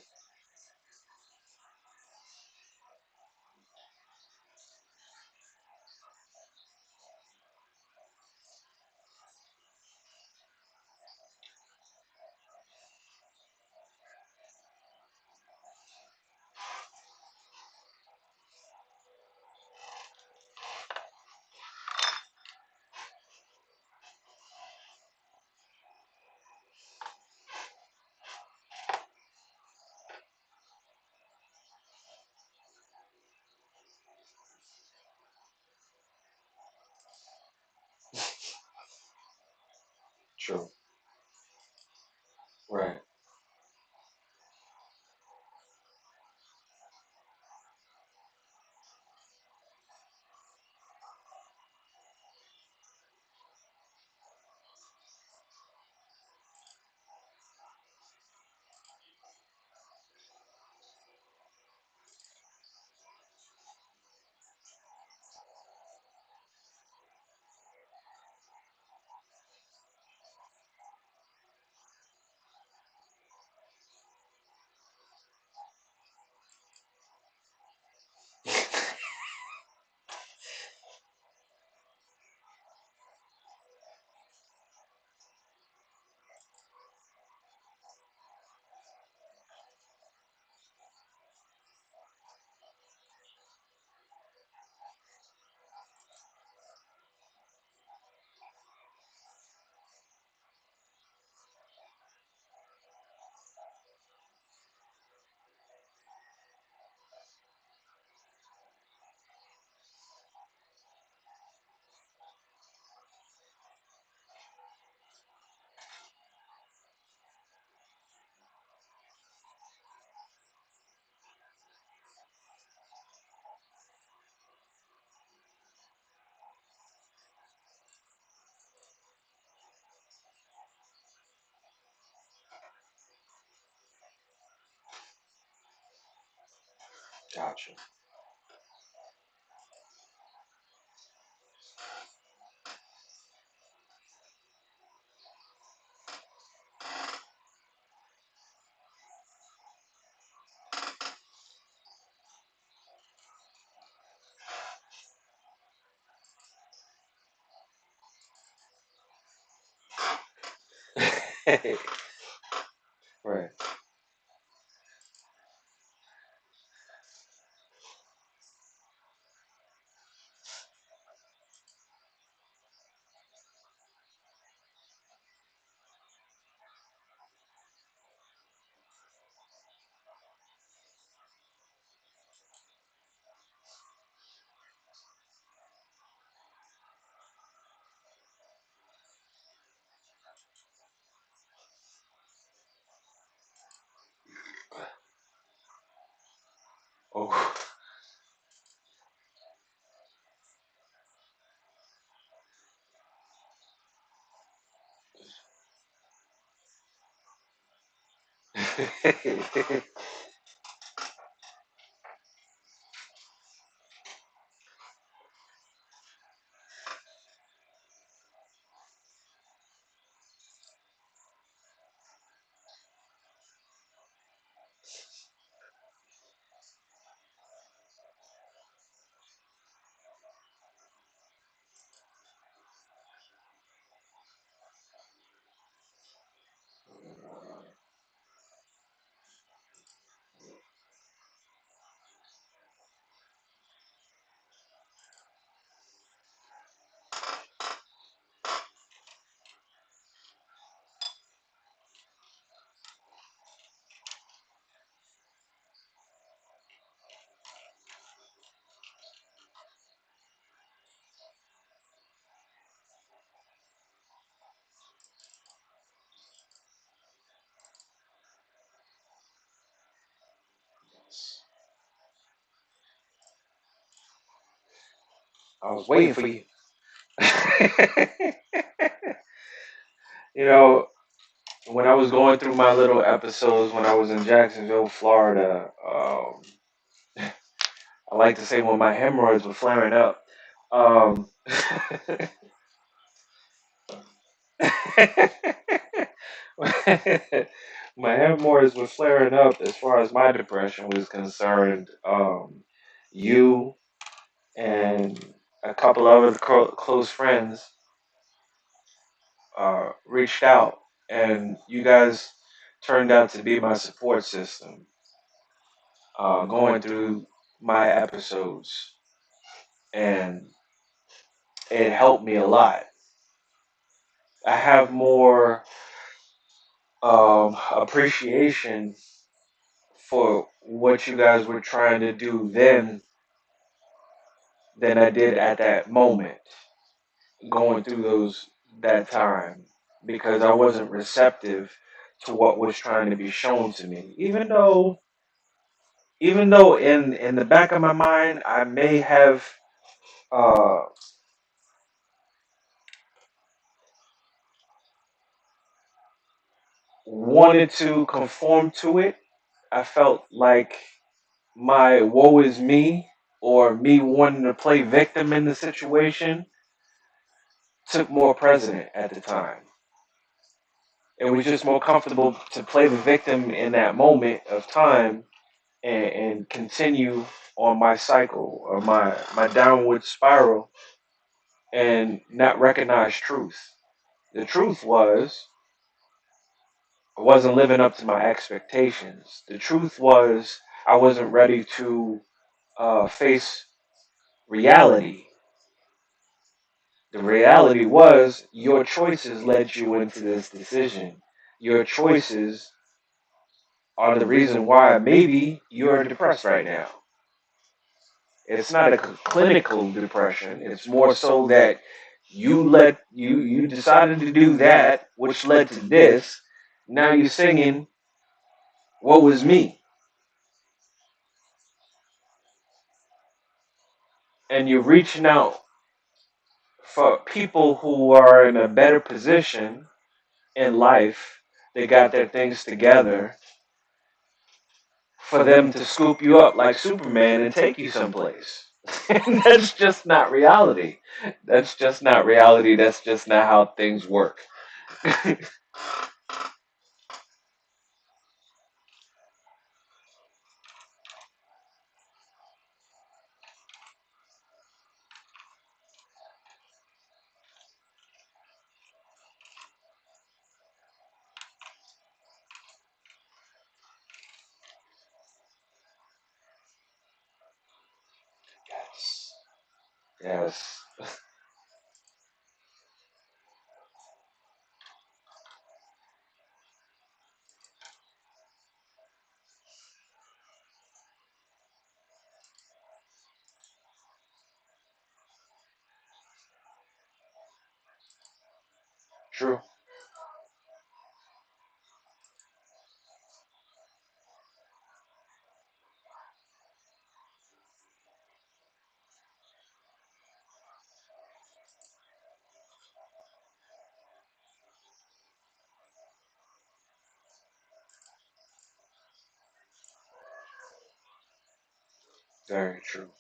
Gotcha. Right. Oh. I was waiting for you. You know, when I was going through my little episodes when I was in Jacksonville, Florida, I like to say when my hemorrhoids were flaring up. Um, my hemorrhoids were flaring up as far as my depression was concerned. You and a couple other close friends reached out, and you guys turned out to be my support system going through my episodes, and it helped me a lot. I have more appreciation for what you guys were trying to do then than I did at that moment going through those that time because I wasn't receptive to what was trying to be shown to me. Even though in the back of my mind I may have uh, wanted to conform to it, I felt like my woe is me or me wanting to play victim in the situation took more precedent at the time. It was just more comfortable to play the victim in that moment of time and continue on my cycle or my downward spiral and not recognize truth. The truth was I wasn't living up to my expectations. The truth was I wasn't ready to face reality. The reality was your choices led you into this decision. Your choices are the reason why maybe you're depressed right now. It's not a clinical depression. It's more so that you decided to do that, which led to this. Now you're singing "What Was Me," and you're reaching out for people who are in a better position in life. They got their things together for them to scoop you up like Superman and take you someplace. That's just not reality. That's just not reality. That's just not how things work. Yes. Yes. True. Very true.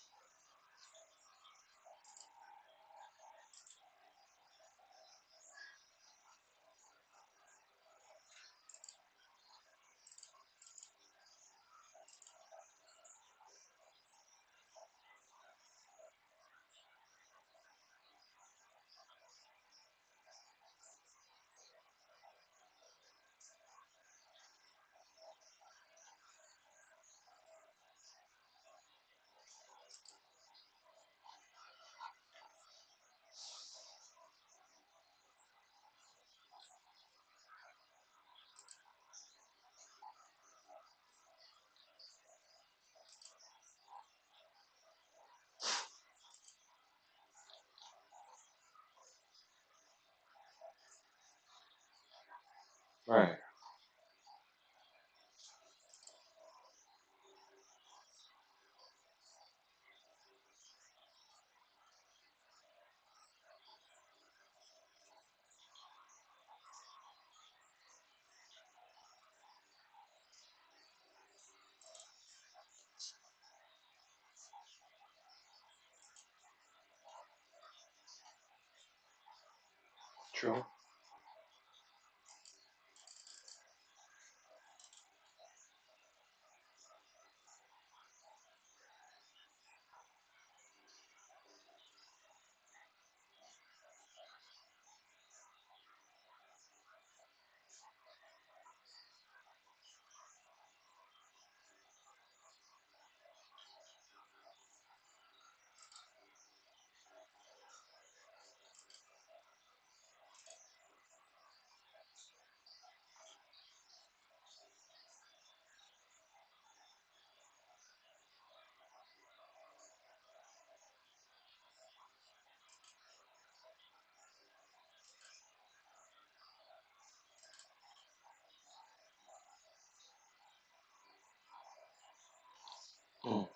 Right. True. Mm.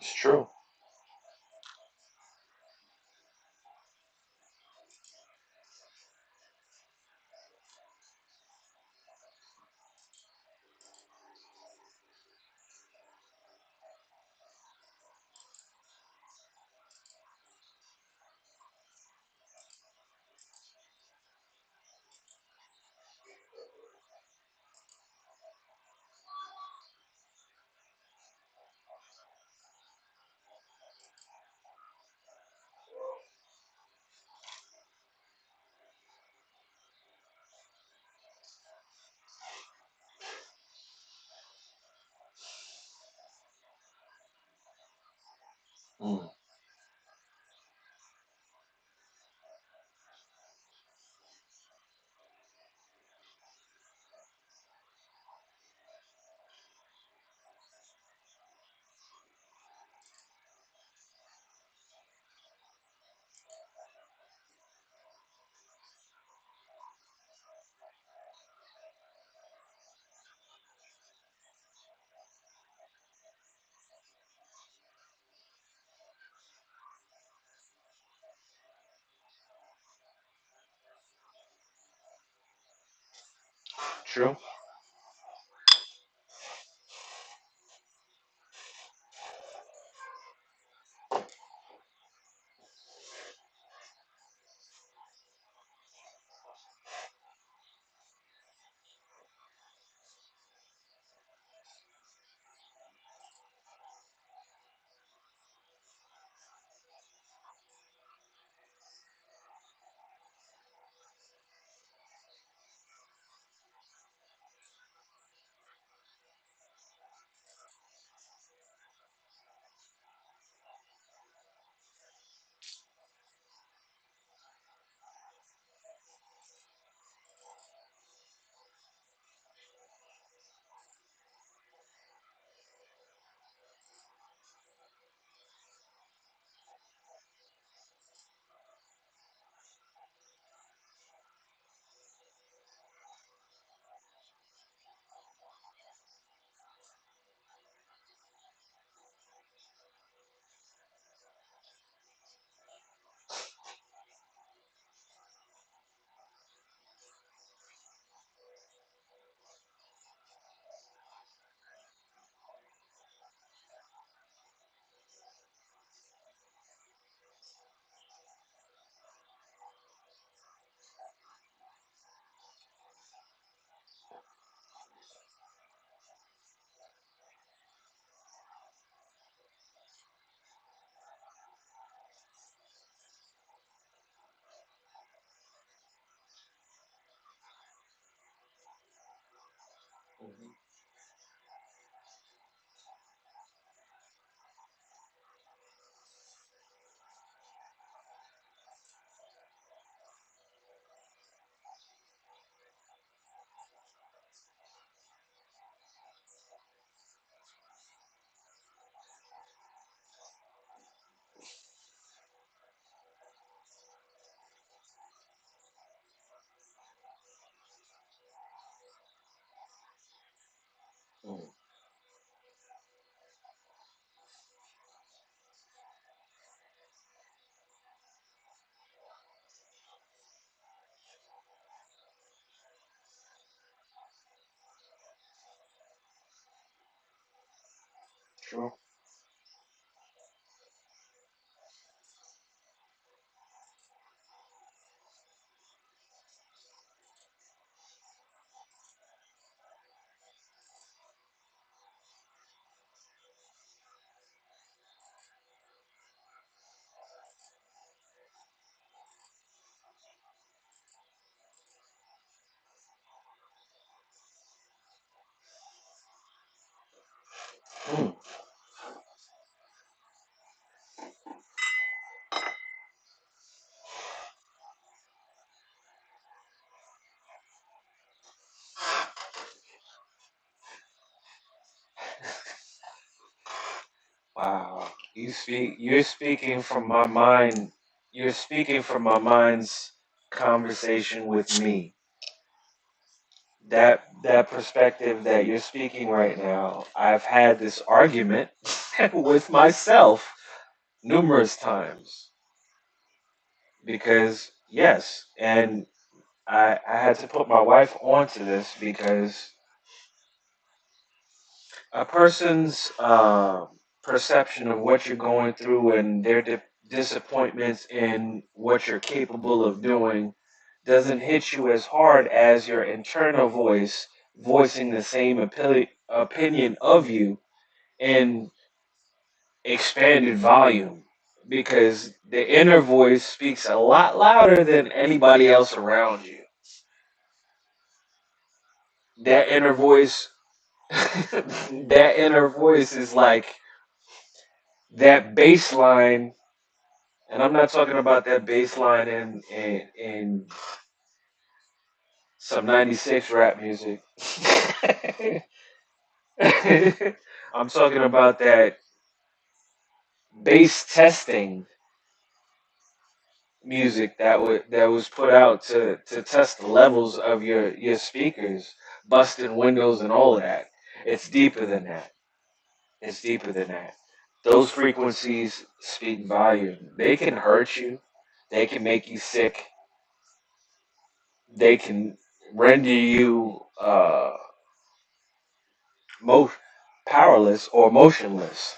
It's true. Mm, true. Mhm. Mm, true. Mm, wow. You're speaking from my mind. You're speaking from my mind's conversation with me. That perspective that you're speaking right now, I've had this argument with myself numerous times because yes, and I had to put my wife onto this because a person's perception of what you're going through and their disappointments in what you're capable of doing doesn't hit you as hard as your internal voice voicing the same opinion of you in expanded volume because the inner voice speaks a lot louder than anybody else around you. That inner voice that inner voice is like that bass line, and I'm not talking about that bass line in some '96 rap music. I'm talking about that bass testing music that was put out to test the levels of your speakers, busting windows and all of that. It's deeper than that. It's deeper than that. Those frequencies speak volume. They can hurt you. They can make you sick. They can render you mo- powerless or motionless.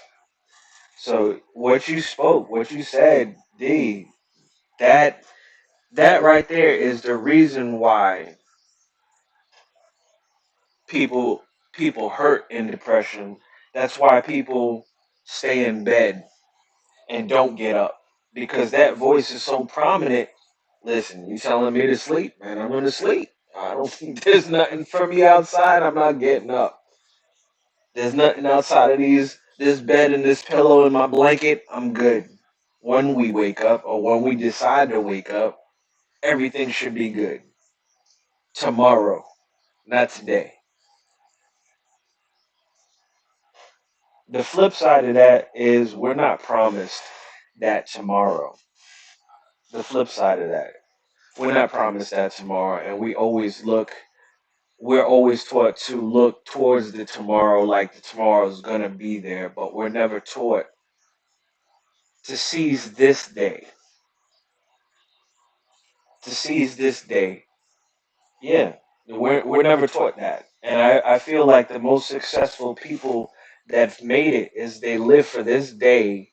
So what you spoke, what you said, D, that that right there is the reason why people people hurt in depression. That's why people stay in bed and don't get up because that voice is so prominent. Listen, you telling me to sleep, man? I'm going to sleep. I don't think there's nothing for me outside. I'm not getting up. There's nothing outside of this bed and this pillow and my blanket. I'm good. When we wake up or when we decide to wake up, everything should be good. Tomorrow, not today. The flip side of that is we're not promised that tomorrow. The flip side of that, we're not promised that tomorrow, and we're always taught to look towards the tomorrow like the tomorrow is gonna be there, but we're never taught to seize this day, to seize this day. Yeah, we're never taught that, and I feel like the most successful people that've made it is they live for this day,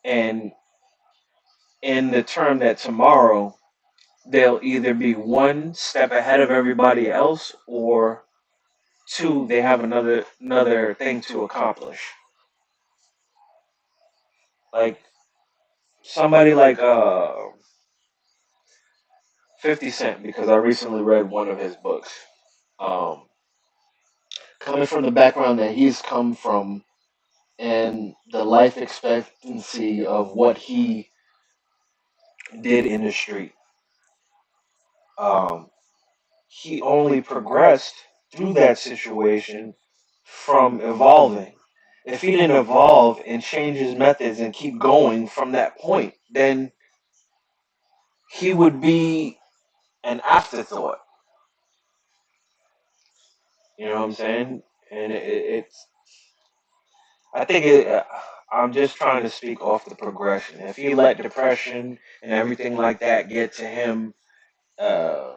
and in the term that tomorrow they'll either be one step ahead of everybody else or two they have another thing to accomplish. Like somebody like 50 Cent, because I recently read one of his books. um Coming from the background that he's come from and the life expectancy of what he did in the street, um he only progressed through that situation from evolving. If he didn't evolve and change his methods and keep going from that point, then he would be an afterthought. You know what I'm saying? And it's, I think I'm just trying to speak off the progression. If he let depression and everything like that get to him, uh,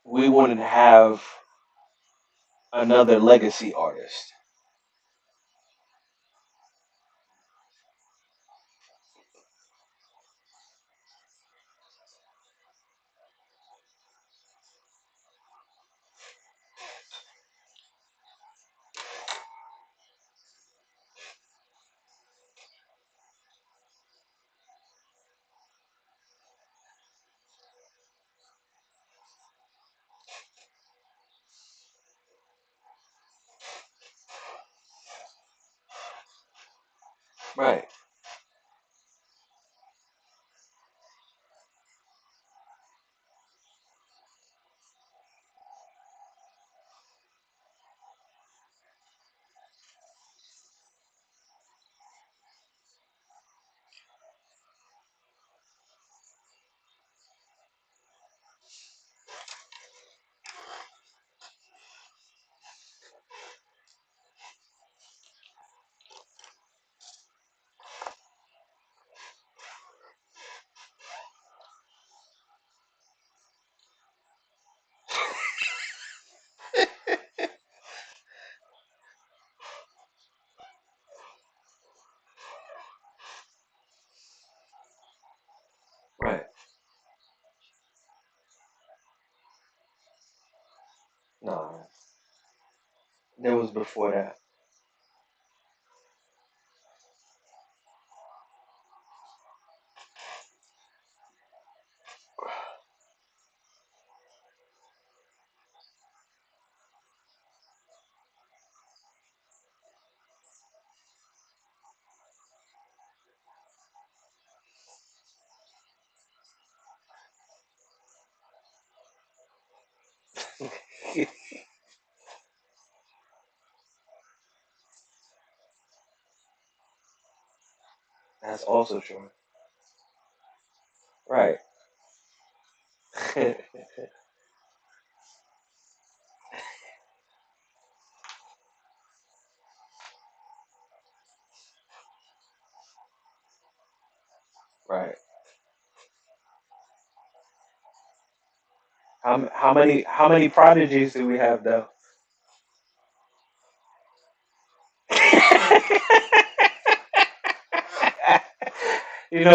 we wouldn't have another legacy artist. Right. Right. No, that was before that. That's also true. Right. Right. How many prodigies do we have though?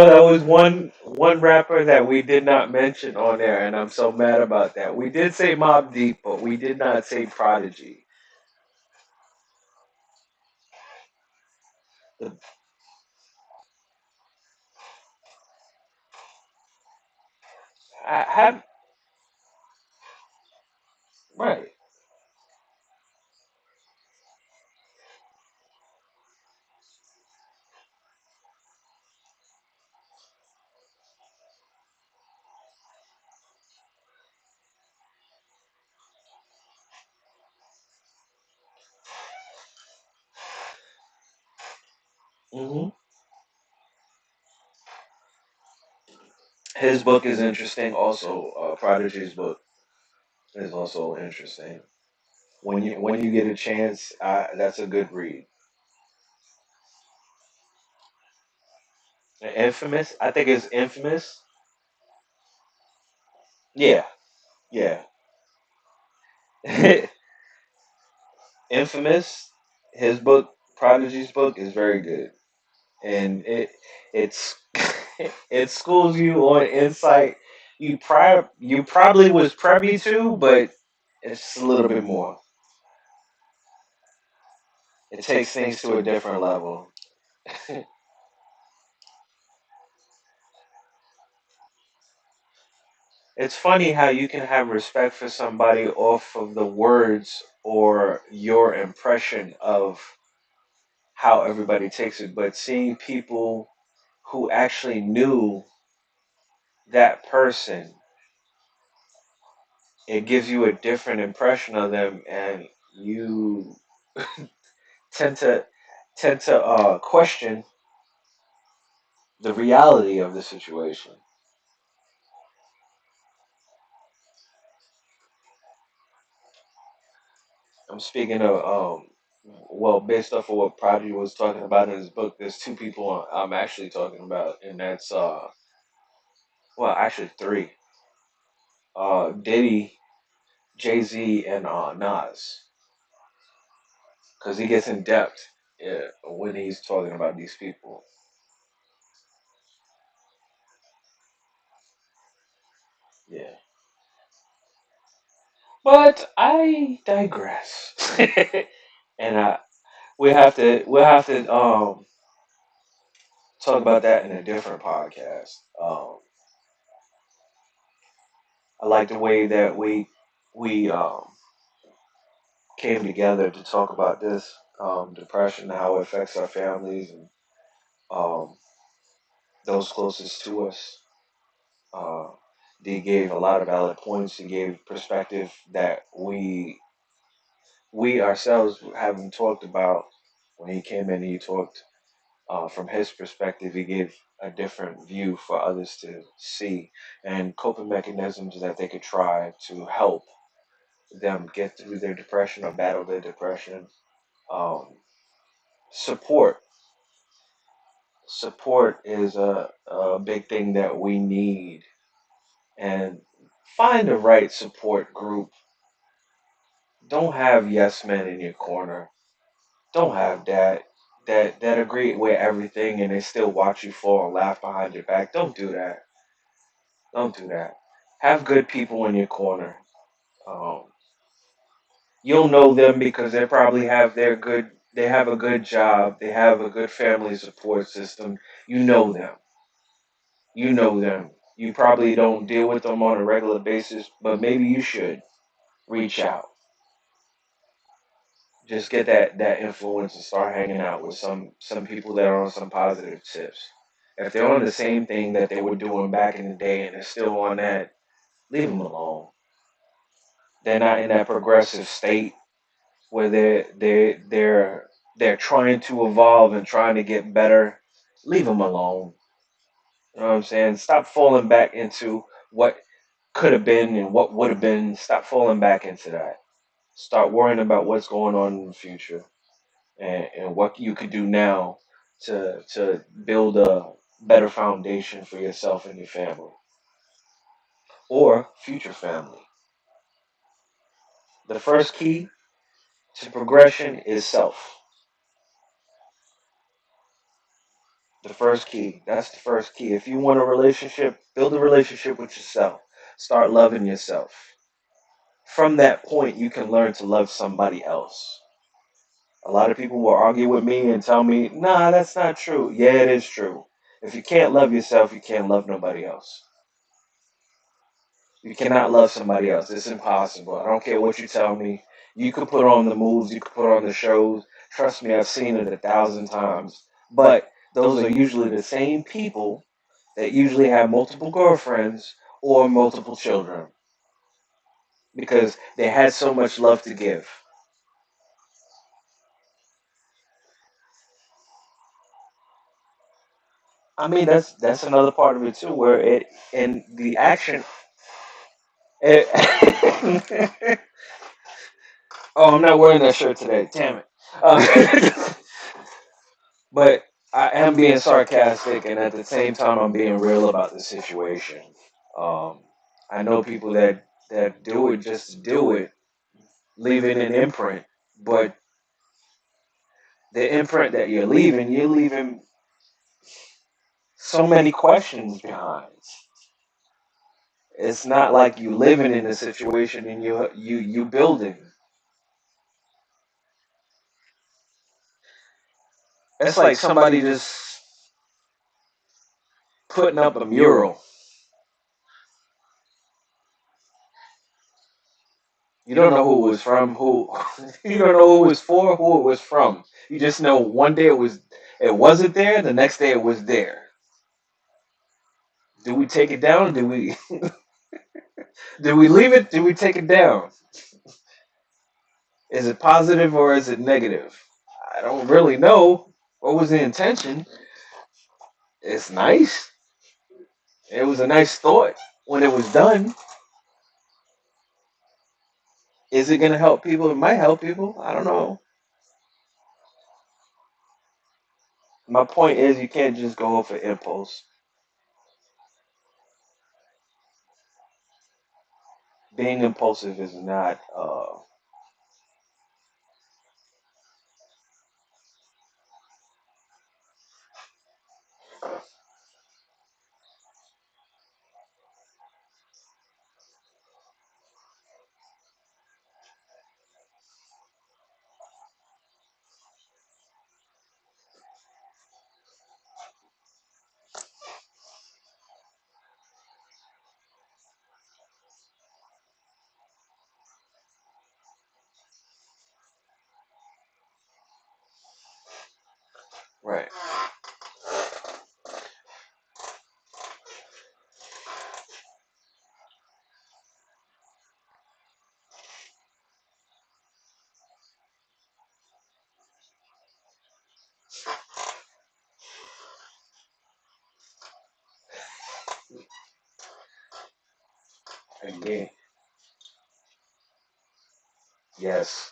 That was one rapper that we did not mention on there, and I'm so mad about that. We did say Mob Deep, but we did not say Prodigy. The, I have right. hmm His book is interesting. Also, Prodigy's book is also interesting. When you get a chance, that's a good read. Infamous, I think it's Infamous. Yeah, yeah. Infamous. His book, Prodigy's book, is very good, and it's it schools you on insight you probably was privy to, but it's a little bit more. It takes things to a different level. It's funny how you can have respect for somebody off of the words or your impression of how everybody takes it, but seeing people who actually knew that person, it gives you a different impression of them, and you tend to question the reality of the situation. I'm speaking of well, based off of what Prodigy was talking about in his book, there's two people I'm actually talking about, and that's well, actually three. Diddy, Jay Z, and Nas, because he gets in depth, yeah, when he's talking about these people. Yeah, but I digress, and we'll have to talk about that in a different podcast. I like the way that we came together to talk about this depression, how it affects our families and um, those closest to us. Uh, they gave a lot of valid points. He gave perspective that we ourselves haven't talked about. When he came in, he talked from his perspective. He gave a different view for others to see and coping mechanisms that they could try to help them get through their depression or battle their depression. Um, support support is a big thing that we need, and find the right support group. Don't have yes men in your corner. Don't have that agree with everything and they still watch you fall and laugh behind your back. Don't do that. Don't do that. Have good people in your corner. um, you'll know them because they probably have they have a good job, they have a good family support system. You know them. You probably don't deal with them on a regular basis, but maybe you should reach out. Just get that influence and start hanging out with some people that are on some positive tips. If they're on the same thing that they were doing back in the day and they're still on that, leave them alone. They're not in that progressive state where they're trying to evolve and trying to get better. leave them alone. You know what I'm saying? Stop falling back into what could have been and what would have been. Stop falling back into that. Start worrying about what's going on in the future and what you could do now to build a better foundation for yourself and your family or future family. The first key to progression is self. The first key. That's the first key. If you want a relationship, build a relationship with yourself. Start loving yourself. From that point, you can learn to love somebody else. A lot of people will argue with me and tell me, nah, that's not true. Yeah, it is true. If you can't love yourself, you can't love nobody else. You cannot love somebody else. It's impossible. I don't care what you tell me. You could put on the moves, you could put on the shows. Trust me, I've seen it 1,000 times. But those are usually the same people that usually have multiple girlfriends or multiple children because they had so much love to give. I mean, that's another part of it too, where it and the action. It, oh, I'm not wearing that shirt today. Damn it. Uh, but I am being sarcastic, and at the same time, I'm being real about the situation. Um, I know people that do it just to do it, leaving an imprint, but the imprint that you're leaving so many questions behind. It's not like you living in a situation and you building. It's like somebody just putting up a mural. You don't know who it was from, who you don't know who it was for, who it was from. You just know one day it wasn't there, the next day it was there. Do we take it down? Do we leave it? Do we take it down? Is it positive or is it negative? I don't really know. What was the intention? It's nice. It was a nice thought when it was done. Is it gonna help people? It might help people. I don't know. My point is you can't just go off of impulse. Being impulsive is not right. Again, yes.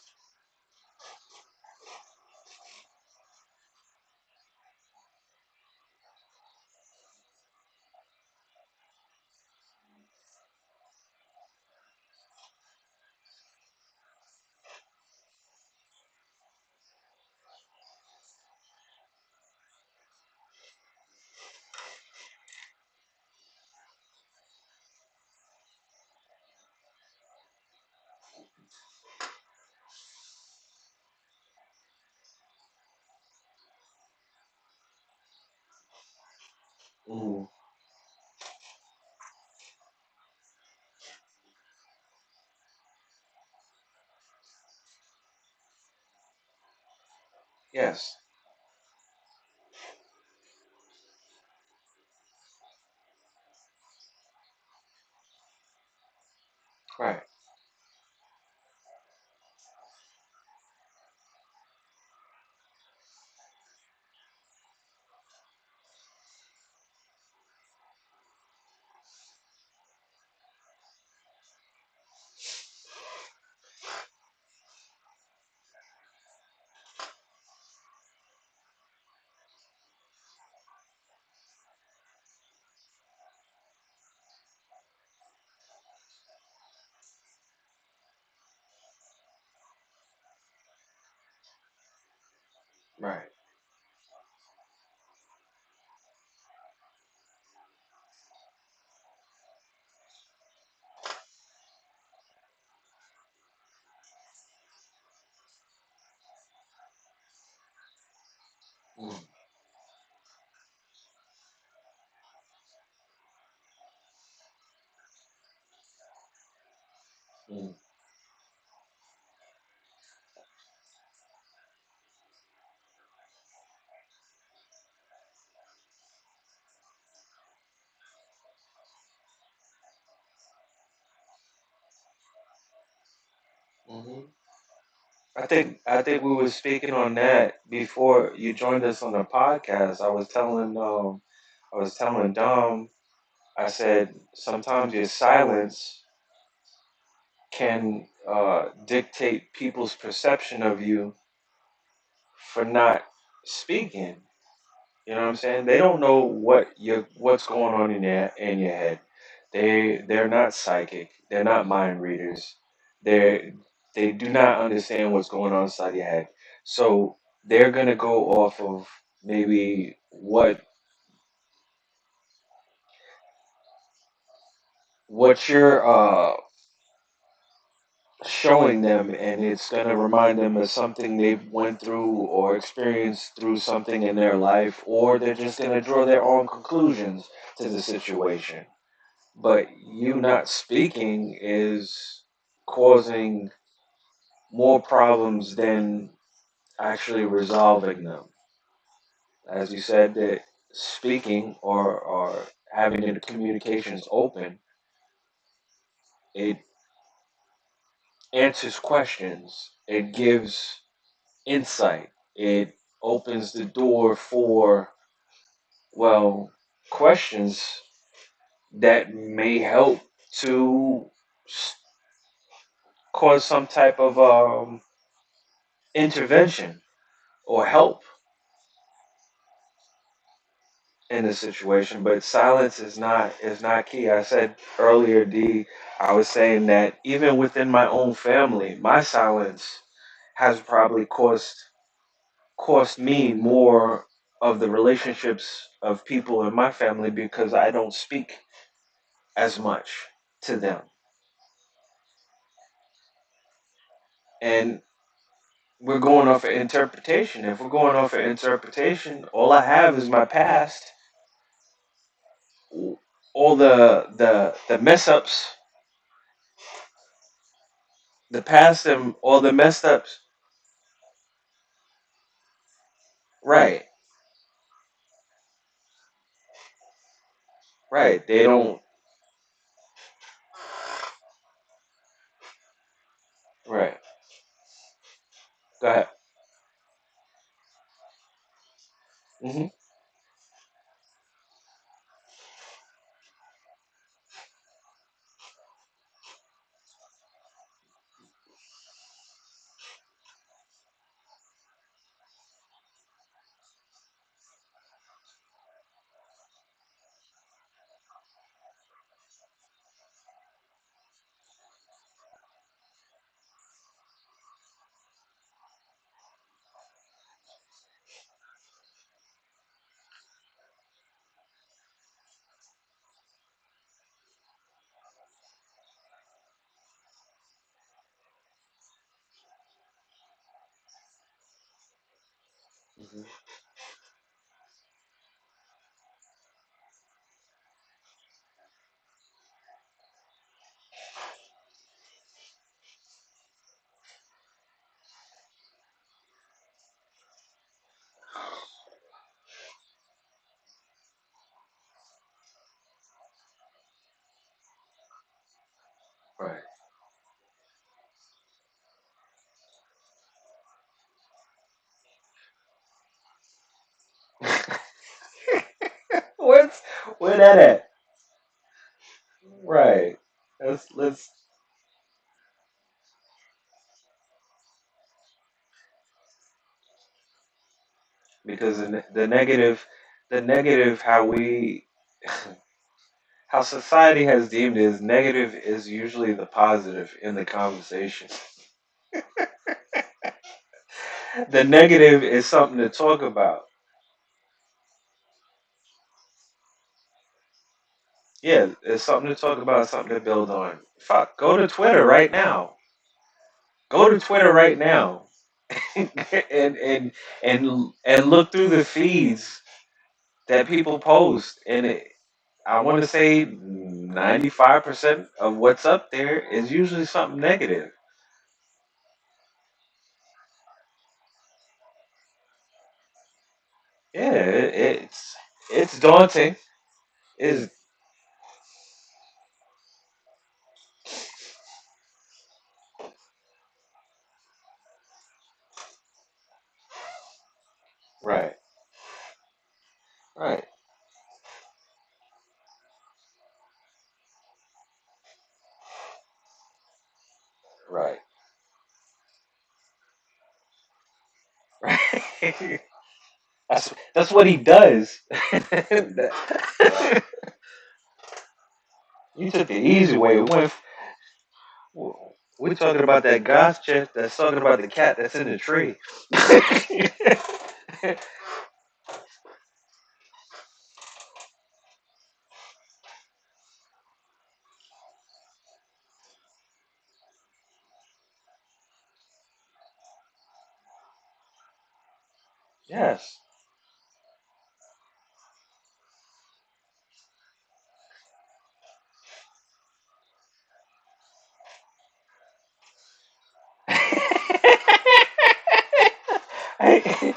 Mm, yes. Right. Right. Mm, mm, mhm. I think we were speaking on that before you joined us on the podcast. I was telling Dom, I said sometimes your silence can dictate people's perception of you for not speaking. You know what I'm saying? They don't know what's going on in your head. They're not psychic. They're not mind readers. They they do not understand what's going on inside your head. So they're gonna go off of maybe what you're showing them, and it's going to remind them of something they've went through or experienced through something in their life, or they're just going to draw their own conclusions to the situation. But you not speaking is causing more problems than actually resolving them. As you said, that speaking or having the communications open, it answers questions, it gives insight. It opens the door for, well, questions that may help to cause some type of intervention or help in the situation. But silence is not key. I said earlier, D. I was saying that even within my own family, my silence has probably cost me more of the relationships of people in my family because I don't speak as much to them. And we're going off of interpretation. If we're going off of interpretation, all I have is my past, all the mess ups, the past and all the messed ups. Right, right. They don't. Right. Go ahead. Hmm. Hmm. Right. What's where that at? Right. Let's because the negative how society has deemed it as negative is usually the positive in the conversation. The negative is something to talk about. Yeah, it's something to talk about, something to build on. Fuck, go to Twitter right now. Go to Twitter right now, and and look through the feeds that people post, and I want to say 95% of what's up there is usually something negative. Yeah, it's daunting. Is right, right, right, right. That's what he does. You took the easy way. We're talking about that goth chick that's talking about the cat that's in the tree. Yes. I-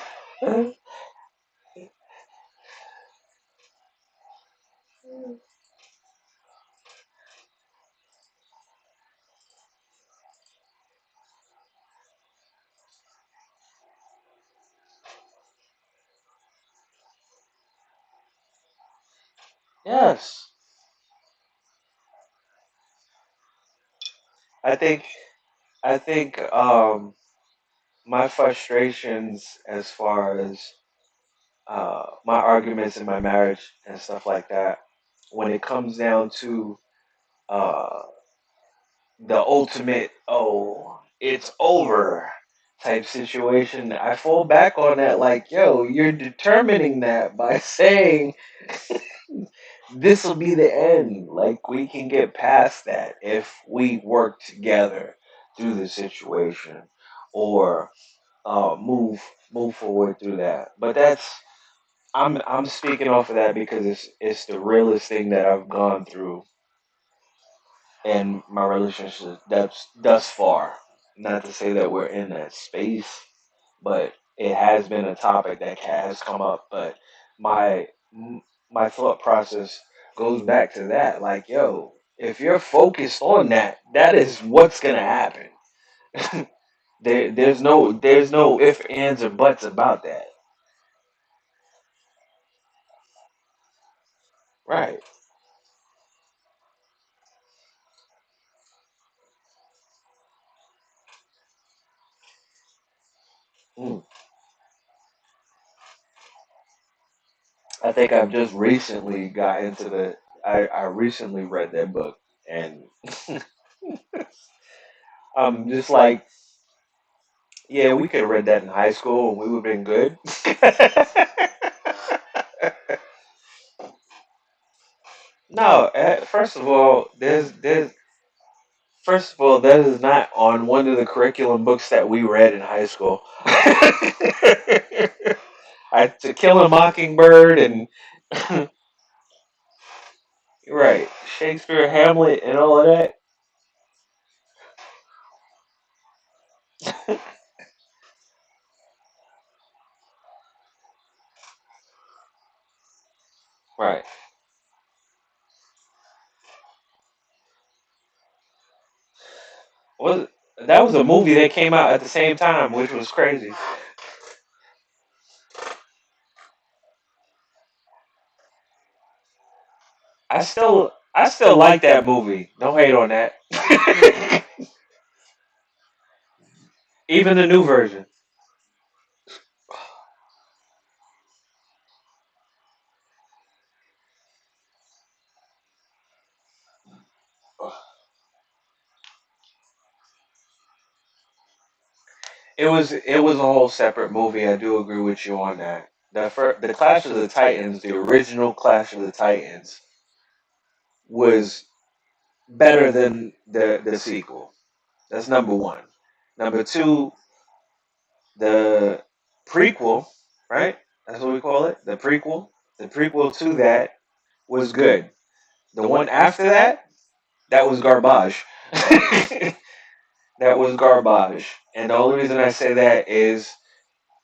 yes. I think I think my frustrations as far as my arguments in my marriage and stuff like that, when it comes down to uh, the ultimate, oh, it's over type situation, I fall back on that like, yo, you're determining that by saying this will be the end. Like, we can get past that if we work together through the situation or move forward through that. But that's I'm speaking off of that because it's the realest thing that I've gone through in my relationship that's thus far. Not to say that we're in that space, but it has been a topic that has come up. But my my thought process goes back to that. Like, yo, if you're focused on that, that is what's gonna happen. There's no if, ands, or buts about that. Right. Mm. I think I've just recently got into I recently read that book, and I'm just like, yeah, we could have read that in high school and we would have been good. No, first of all, first of all, that is not on one of the curriculum books that we read in high school. To Kill a Mockingbird and right, Shakespeare, Hamlet, and all of that. Right. Was that was a movie that came out at the same time, which was crazy. I still like that movie. Don't hate on that. Even the new version. it was a whole separate movie. I do agree with you on that. The Clash of the Titans, the original Clash of the Titans, was better than the sequel. That's number one. Number two, the prequel, right? That's what we call it. The prequel. The prequel to that was good. The one after that, that was garbage. That was garbage. And the only reason I say that is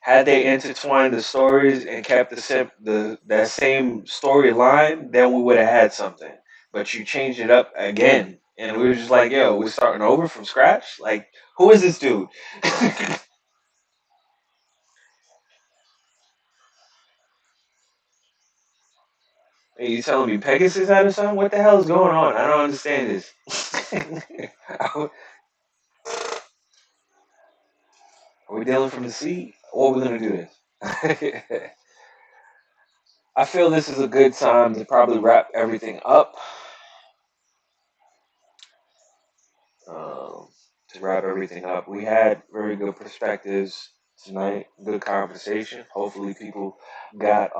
had they intertwined the stories and kept the that same storyline, then we would have had something. But you changed it up again, and we were just like, "Yo, we're starting over from scratch. Like, who is this dude?" Are you telling me Pegasus had a son? What the hell is going on? I don't understand this. Are we dealing from the sea? Or are we gonna do this? I feel this is a good time to probably wrap everything up. Um, to wrap everything up, we had very good perspectives tonight. Good conversation. Hopefully, people got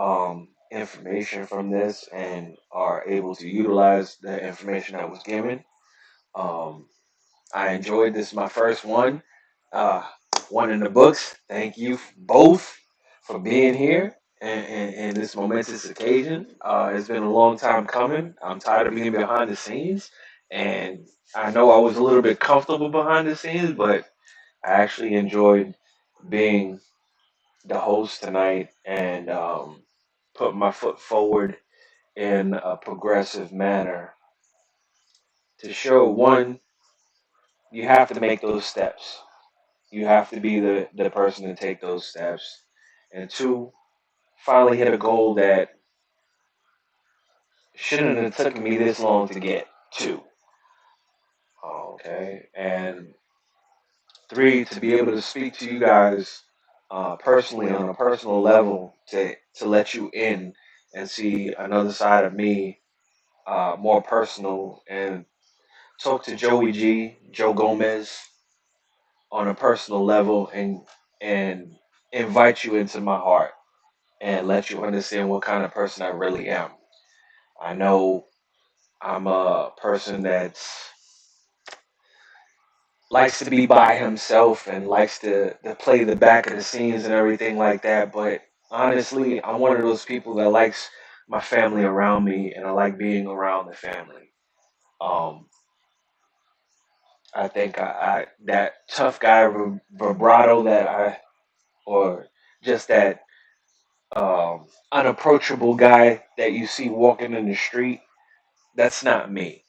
information from this and are able to utilize the information that was given. Um, I enjoyed this. My first one, uh, one in the books. Thank you both for being here and this momentous occasion. It's been a long time coming. I'm tired of being behind the scenes, and I know I was a little bit comfortable behind the scenes, but I actually enjoyed being the host tonight and put my foot forward in a progressive manner to show one, you have to make those steps. You have to be the person to take those steps. And two, finally hit a goal that shouldn't have taken me this long to get to. Okay. And three, to be able to speak to you guys personally on a personal level to let you in and see another side of me more personal and talk to Joey G, Joe Gomez on a personal level and invite you into my heart and let you understand what kind of person I really am. I know I'm a person that likes to be by himself and likes to play the back of the scenes and everything like that. But honestly, I'm one of those people that likes my family around me and I like being around the family. Um, I think I that tough guy vibrato that I or just that unapproachable guy that you see walking in the street. That's not me.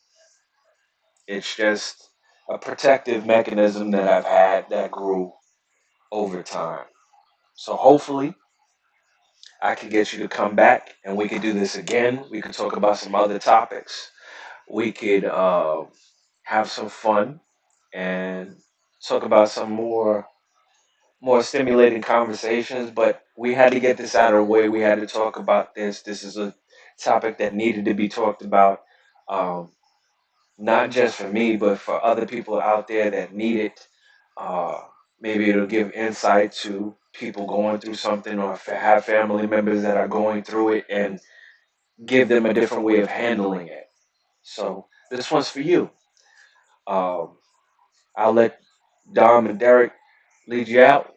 It's just a protective mechanism that I've had that grew over time. So hopefully I can get you to come back and we could do this again. We could talk about some other topics. We could have some fun and talk about some more stimulating conversations. But we had to get this out of the way. We had to talk about this. This is a topic that needed to be talked about. Um, Not just for me, but for other people out there that need it. Uh, Maybe it'll give insight to people going through something or have family members that are going through it and give them a different way of handling it. So this one's for you. Um, I'll let Dom and Derek lead you out.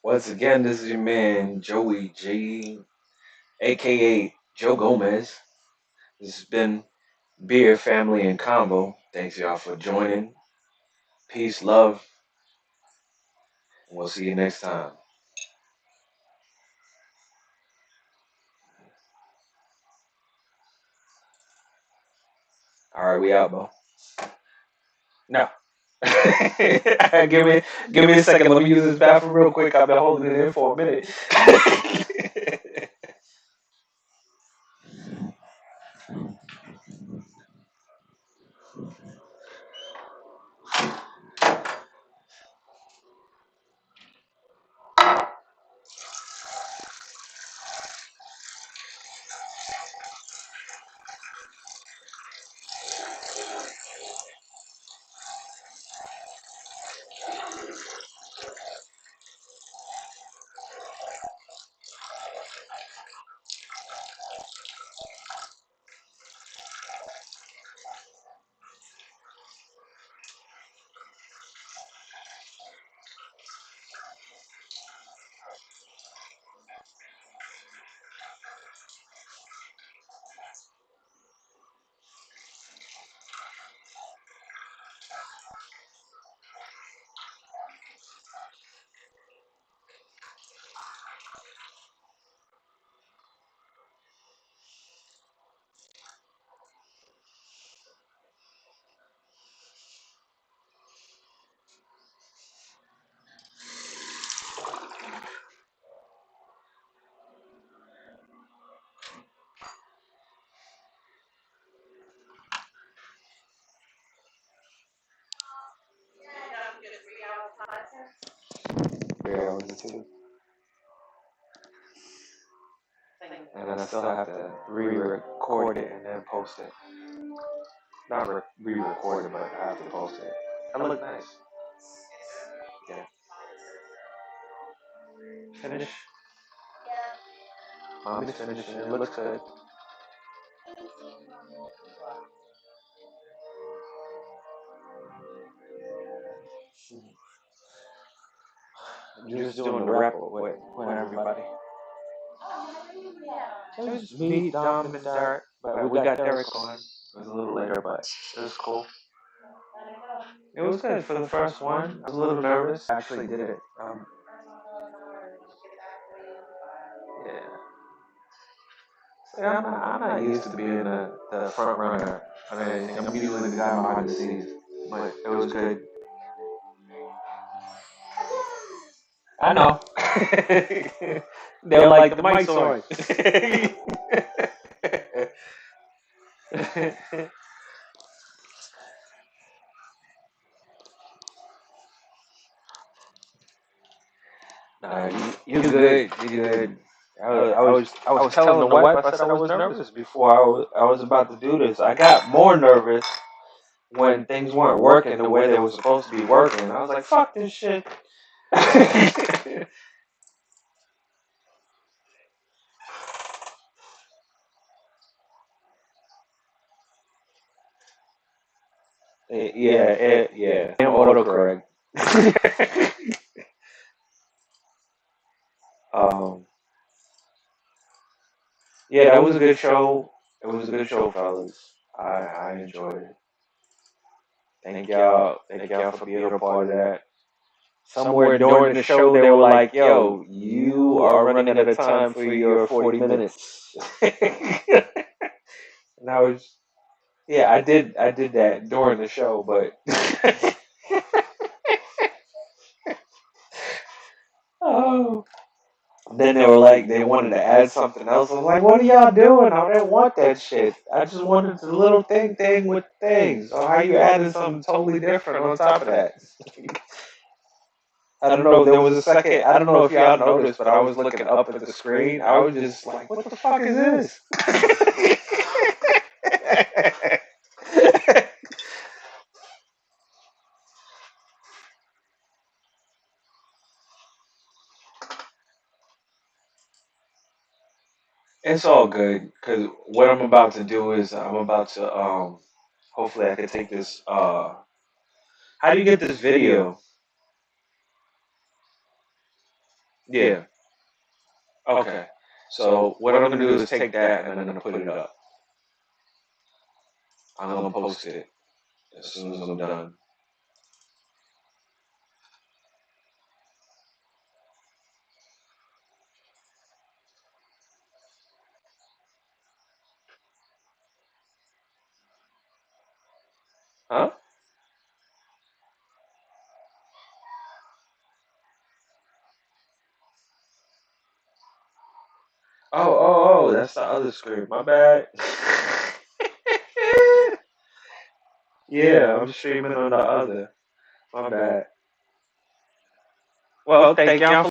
Once again, this is your man Joey G, aka Joe Gomez. This has been Beer, Family, and Convo. Thanks y'all for joining. Peace, love, and we'll see you next time. All right, we out, bro. No. Give me a second. Let me use this bathroom real quick. I've been holding it in for a minute. Yeah, too. And I still have to re-record it and then post it. Not re-record it, but I have to post it. I look nice. Yeah. Finish. Mommy's finishing. It looks good. Just doing the wrap up with everybody. It was me, Dom, and Derek, but we got Derek on. It was a little later, but it was cool. It was good for the first one. I was a little nervous. I actually did it. Yeah. See, I'm not used to being the front runner of anything. I'm usually the guy behind the scenes. But it was good. I know. They're like the mic's on. Nah, you good. You good. I was telling the wife. I said I was nervous before I was about to do this. I got more nervous when things weren't working the way they were supposed to be working. I was like, fuck this shit. Yeah. And autocorrect. um, yeah, that was a good show. It was a good show, fellas. I enjoyed it. Thank y'all for being a part of that. Somewhere during the show, they were like, "Yo, you are running out of time for your 40 minutes." And I was, yeah, I did that during the show, but oh, then they were like, they wanted to add something else. I was like, "What are y'all doing? I didn't want that shit. I just wanted the little thing with things. So how you adding something totally different on top of that?" I don't know. There was a second. I don't know if y'all noticed, but I was looking up at the screen. I was just like, "What the fuck is this?" It's all good because what I'm about to do is I'm about to hopefully I can take this how do you get this video? Yeah. Okay. So what I'm gonna do is take that and I'm gonna put it up. I'm gonna post it as soon as I'm done. Huh? Oh, that's the other screen. My bad. Yeah, I'm streaming on the other. My bad. Well, thank y'all for